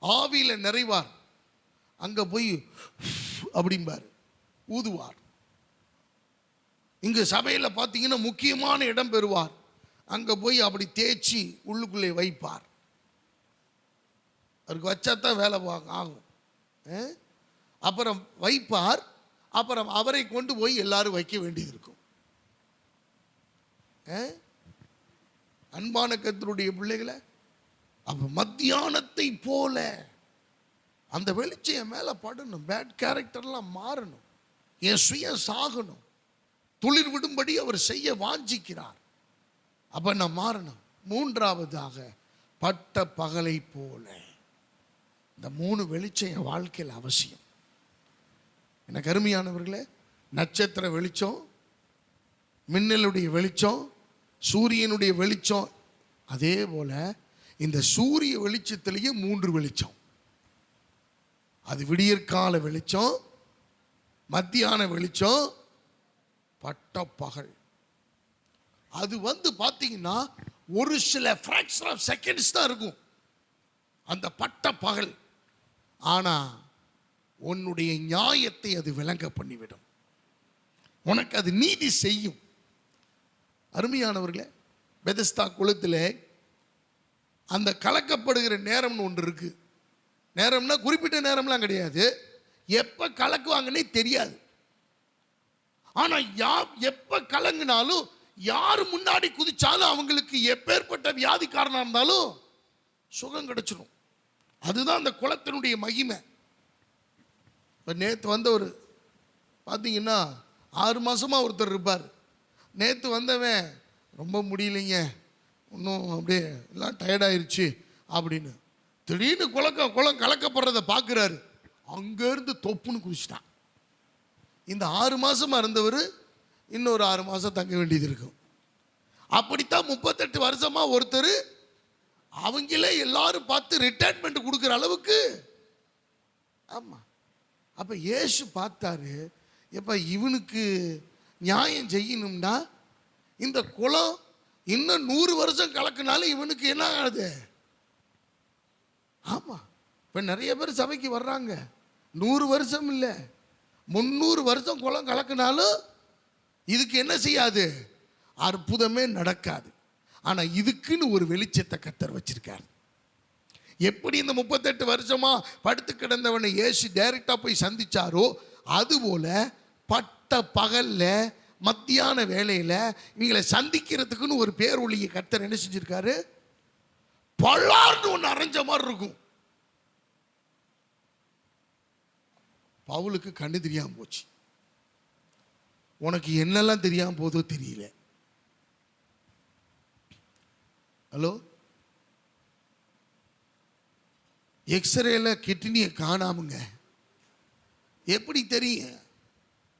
ஆவியில நிறைவார், அங்க போய் அப்படிம்பார், ஊதுவார். இங்க சபையில பார்த்தீங்கன்னா முக்கியமான இடம் பெறுவார், அங்க போய் அப்படி தேய்ச்சி உள்ளுக்குள்ளே வைப்பார். அவருக்கு வச்சாதான் வேலை ஆகும். அப்புறம் வைப்பார், அப்புறம் அவரை கொண்டு போய் எல்லாரும் வைக்க வேண்டியது இருக்கும். அன்பான கர்த்தருடைய பிள்ளைகளை, அப்ப மத்தியானத்தை போல அந்த வெளிச்சம் என் மேல படணும், பேட் கேரக்டர்லாம் மாறணும், என் சுய சாகணும், துளிர் விடும்படி அவர் செய்ய வாஞ்சிக்கிறார். அப்ப நான் மாறணும். 3வதாக பட்ட பகலை போல. இந்த 3 வெளிச்சம் என் வாழ்க்கையில் அவசியம். எனக்கு அருமையானவர்களே, நட்சத்திர வெளிச்சம், மின்னலுடைய வெளிச்சம், சூரியனுடைய வெளிச்சம். அதே போல இந்த சூரிய வெளிச்சத்திலேயே 3 வெளிச்சம். அது விடியற்கால வெளிச்சம், மத்தியான வெளிச்சம், பட்ட பகல். அது பார்த்தீங்கன்னா ஒரு சில ஃபிராக்ஷன் ஆஃப் செகண்ட்ஸ் தான் இருக்கும் அந்த பட்ட பகல். ஆனா உன்னுடைய நியாயத்தை அது விளங்க பண்ணிவிடும், உனக்கு அது நீதி செய்யும். அருமையானவர்களே, பெதஸ்தா குளத்தில் அந்த கலக்கப்படுகிற நேரம்னு ஒன்று இருக்கு. நேரம்னா குறிப்பிட்ட நேரம்லாம் கிடையாது, எப்ப கலக்குவாங்கன்னே தெரியாது. ஆனா எப்ப கலங்கினாலும், யார் முன்னாடி குதிச்சாலும் அவங்களுக்கு எப்பேற்பட்ட வியாதிக்காரனா இருந்தாலும் சுகம் கிடைச்சிடும். அதுதான் அந்த குளத்தினுடைய மகிமை. இப்போ நேற்று வந்தவர் பார்த்தீங்கன்னா 6 மாசமா ஒருத்தர் இருப்பார். நேற்று வந்தவன் ரொம்ப முடியலைங்க, இன்னும் அப்படியே எல்லாம் டயர்டாயிருச்சு அப்படின்னு திடீர்னு குளம் கலக்கப்படுறதை பார்க்குறாரு. அங்கேருந்து தொப்புன்னு குதிச்சிட்டான். இந்த 6 மாசமா இருந்தவர் இன்னொரு 6 மாசம் தங்க வேண்டியது இருக்கும். அப்படித்தான் 38 வருஷமா ஒருத்தர் அவங்களே எல்லாரும் பார்த்து ரிட்டையர்மெண்ட் கொடுக்குற அளவுக்கு. ஆமா, அப்ப இயேசு பார்த்தாரு, எப்ப இவனுக்கு நியாயம் செய்யணும்னா இந்த குளம் இன்னும் 100 வருஷம் கலக்குனாலும் இவனுக்கு என்ன ஆகுது? ஆமா, இப்ப நிறைய பேர் சபைக்கு வர்றாங்க, 100 வருஷம் இல்லை 300 வருஷம் குளம் கலக்குனாலும் இதுக்கு என்ன செய்யாது? அற்புதமே நடக்காது. ஆனா இதுக்குன்னு ஒரு வெளிச்சத்தை கர்த்தர் வச்சிருக்கார். எப்படி இந்த 38 வருஷமா படுத்து கிடந்தவனை இயேசு டைரக்டா போய் சந்திச்சாரோ, அதுபோல பட்ட பகல்ல மத்தியான வேளையில இவங்களை சந்திக்கிறதுக்குன்னு ஒரு பேரொளியை கர்த்தர் என்ன செஞ்சிருக்காரு? பல்லார்னு ஒன்று அரைஞ்ச மாதிரி இருக்கும். பவுலுக்கு கண்ணு தெரியாம போச்சு. உனக்கு என்னெல்லாம் தெரியாம போதோ தெரியல. ஹலோ, எக்ஸ்ரேல கிட்னியை காணாமுங்க. எப்படி தெரியும்?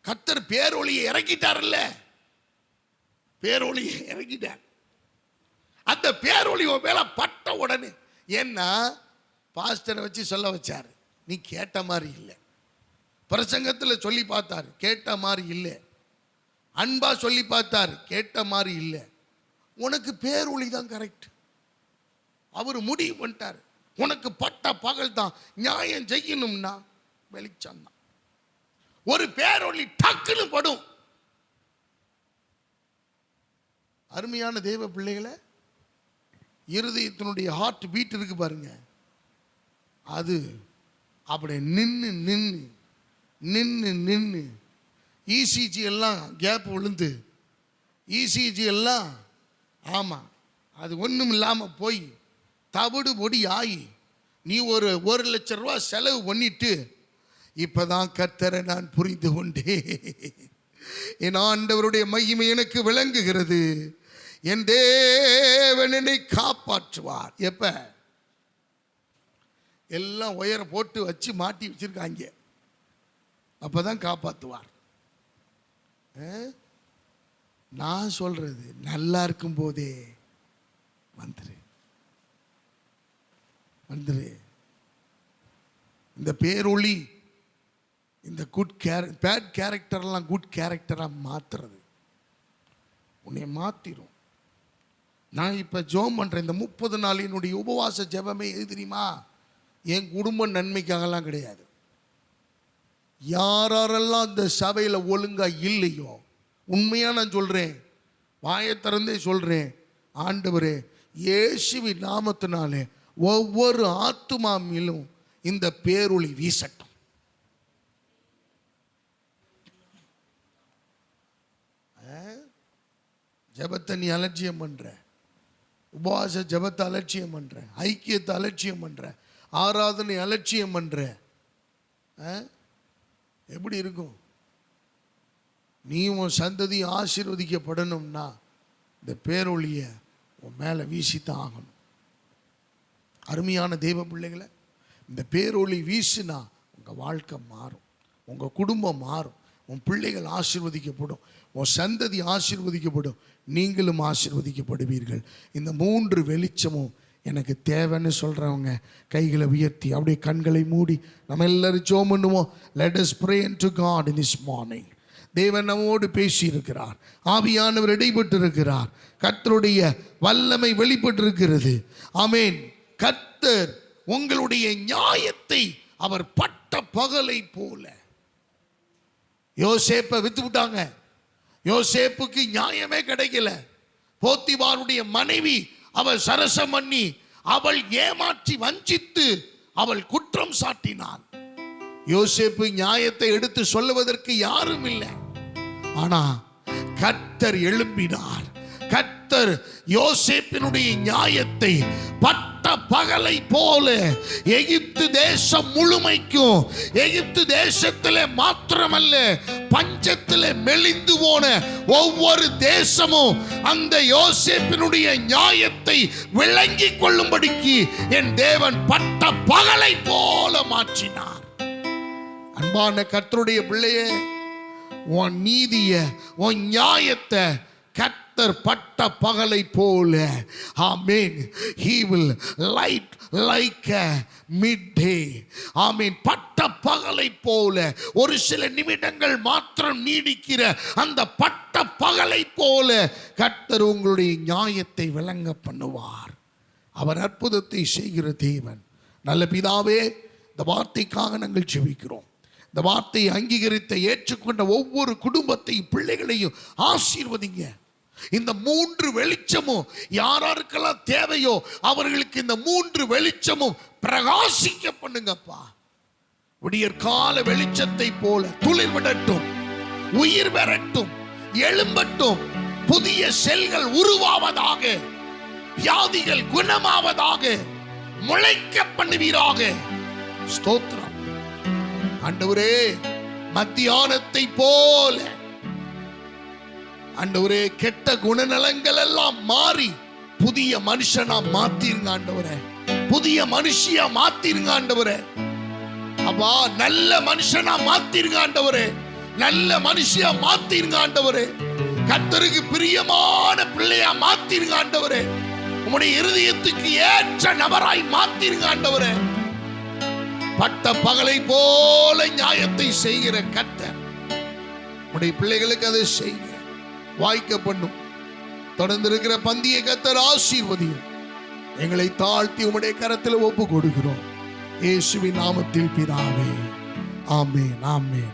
கர்த்தர் பேரொளியை இறக்கிட்டார்ல, பேரொளியை இறக்கிட்டார். அந்த பேரொளி மேல பட்ட உடனே, ஏன்னா பாஸ்டரை வச்சு சொல்ல வச்சாரு, நீ கேட்ட மாதிரி இல்லை. பிரசங்கத்தில் சொல்லி பார்த்தாரு, கேட்ட மாதிரி இல்லை. அன்பா சொல்லி பார்த்தாரு, கேட்ட மாதிரி இல்லை. உனக்கு பேரொளி தான் கரெக்ட். அவர் முடிவு பண்ணிட்டார், உனக்கு பட்ட பகல் தான் நியாயம் செய்யணும்னா வெளிச்சம் தான். ஒரு பேரொளி டக்குன்னு படும். அருமையான தேவ பிள்ளைகளை, இருதயத்தினுடைய ஹார்ட் பீட் இருக்கு பாருங்க, அது அப்படி நின்று நின்று நின்று நின்று இசிஜி எல்லாம் கேப் விழுந்து, இசிஜி எல்லாம் ஆமாம் அது ஒன்றும் இல்லாமல் போய் தவிடு பொடி ஆகி நீ ஒரு 1 லட்சம் ரூபா செலவு பண்ணிட்டு, இப்பதான் கர்த்தரை நான் புரிந்து கொண்டேன், என் ஆண்டவருடைய மகிமை எனக்கு விளங்குகிறது, என் தேவன் என்னை காப்பாற்றுவார். எப்ப எல்லாம் உயர போட்டு வச்சு மாட்டி வச்சிருக்காங்க, அப்பதான் காப்பாற்றுவார். நான் சொல்றது, நல்லா இருக்கும் போதே வந்துரு வந்துரு. இந்த பேரொளி, இந்த பேட் கேரக்டர்லாம் குட் கேரக்டரா மாத்துறது உன்னை மாத்திரும். நான் இப்ப ஜெபம் பண்றேன், இந்த 30 நாள் என்னுடைய உபவாச ஜெபமே எது தெரியுமா? என் குடும்ப நன்மைக்காகலாம் கிடையாது. யாரெல்லாம் இந்த சபையில ஒழுங்கா இல்லையோ, உண்மையா நான் சொல்றேன், வாயை திறந்தே சொல்றேன், ஆண்டவரே இயேசுவின் நாமத்தினாலே ஒவ்வொரு ஆத்துமா மேலும் இந்த பேரொளி வீசட்டும். ஜபத்தை நீ அலட்சியம் பண்ற, உபவாச ஜபத்தை அலட்சியம் பண்ற, ஐக்கியத்தை அலட்சியம் பண்ற, ஆராதனை அலட்சியம் பண்ற, எப்படி இருக்கும்? நீ உன் சந்ததி ஆசீர்வதிக்கப்படணும்னா இந்த பேரொளியை உன் மேலே வீசித்தான் ஆகணும். அருமையான தெய்வ பிள்ளைகளை, இந்த பேரொளி வீசினா உங்கள் வாழ்க்கை மாறும், உங்கள் குடும்பம் மாறும், உன் பிள்ளைகள் ஆசீர்வதிக்கப்படும், உன் சந்ததி ஆசீர்வதிக்கப்படும், நீங்களும் ஆசீர்வதிக்கப்படுவீர்கள். இந்த 3 வெளிச்சமும் எனக்கு தேவைன்னு சொல்கிறவங்க கைகளை உயர்த்தி அப்படியே கண்களை மூடி நம்ம எல்லாரும் ஜெபம் பண்ணுவோம். Let us pray unto God in this morning. தேவன் நம்மோடு பேசி இருக்கிறார், ஆவியானவர் இடைப்பட்டு இருக்கிறார், கர்த்தருடைய வல்லமை வெளிப்பட்டு இருக்கிறது. ஆமென். கர்த்தர் உங்களுடைய நியாயத்தை அவர் பட்ட பகலை போல. யோசேப்பை வித்து விட்டாங்க, யோசேப்புக்கு நியாயமே கிடைக்கல. போத்திபாருடைய மனைவி அவள் சரசம் பண்ணி, அவள் ஏமாற்றி வஞ்சித்து அவள் குற்றம் சாட்டினாள். யோசேப்பு நியாயத்தை எடுத்து சொல்லுவதற்கு யாரும் இல்லை. ஆனா கர்த்தர் எழும்பினார். கர்த்தர் யோசேப்பினுடைய நியாயத்தை பட்ட பகலை போல எகிப்து தேசம் முழுமைக்கும், எகிப்து தேசத்திலே மாத்திரமல்ல பஞ்சத்திலே மெலிந்து போன ஒவ்வொரு தேசமும் அந்த யோசேப்பினுடைய நியாயத்தை விளங்கிக் கொள்ளும்படிக்கு என் தேவன் பட்ட பகலை போல மாற்றினார். அன்பான கர்த்தருடைய பிள்ளையே, உன் நீதிய, உன் நியாயத்தை கர்த்தர் பட்ட பகலை போல, ஆமென், he will light like a midday, ஆமென், பட்ட பகலை போல ஒரு சில நிமிடங்கள் மாத்திரம் நீடிக்கிற அந்த பட்ட பகலை போல கர்த்தர் உங்களுடைய நியாயத்தை விளங்க பண்ணுவார். அவர் அற்புதத்தை செய்கிற தேவன். நல்ல பிதாவே, இந்த வார்த்தைக்காக நாங்கள் ஜெபிக்கிறோம். இந்த வார்த்தையை அங்கீகரித்த ஏற்றுக்கொண்ட ஒவ்வொரு குடும்பத்தையும் பிள்ளைகளையும் ஆசீர்வதிங்க. இந்த 3 வெளிச்சமும் யாராருக்கெல்லாம் தேவையோ அவர்களுக்கு இந்த 3 வெளிச்சமும் பிரகாசிக்க பண்ணுங்கப்பா. விடியற்கால வெளிச்சத்தை போல துளிர் விடட்டும், உயிர் பெறட்டும், எழும்பட்டும், புதிய செல்கள் உருவாவதாக, வியாதிகள் குணமாவதாக, முளைக்க பண்ணுவீராக. ஸ்தோத்திரம் ஆண்டவரே. மத்தியானத்தை போல ஆண்டவரே கெட்ட குணநலங்கள் எல்லாம் மாறி புதிய மனுஷனா மாத்திருங்க ஆண்டவரே. புதிய மனுஷியா மாத்திருங்க ஆண்டவரே. அப்பா, நல்ல மனுஷனா மாத்திருங்க ஆண்டவரே. நல்ல மனுஷியா மாத்திருங்க ஆண்டவரே. கர்த்தருக்கு பிரியமான பிள்ளையா மாத்திருங்க ஆண்டவரே. உம்முடைய இருதயத்துக்கு ஏற்ற நபராய் மாத்திருங்க ஆண்டவரே. பட்ட பகலை போல நியாயத்தை செய்கிற கர்த்தர் உடைய பிள்ளைகளுக்கு அதை செய்ய வாய்க்க பண்ணும். தொடர்ந்து இருக்கிற பந்தியை கர்த்தர் ஆசீர்வதியும். எங்களை தாழ்த்தி உம்முடைய கரத்தில் ஒப்பு கொடுக்கிறோம். இயேசுவின் நாமத்தில் பிதாவே, ஆமென், ஆமென்.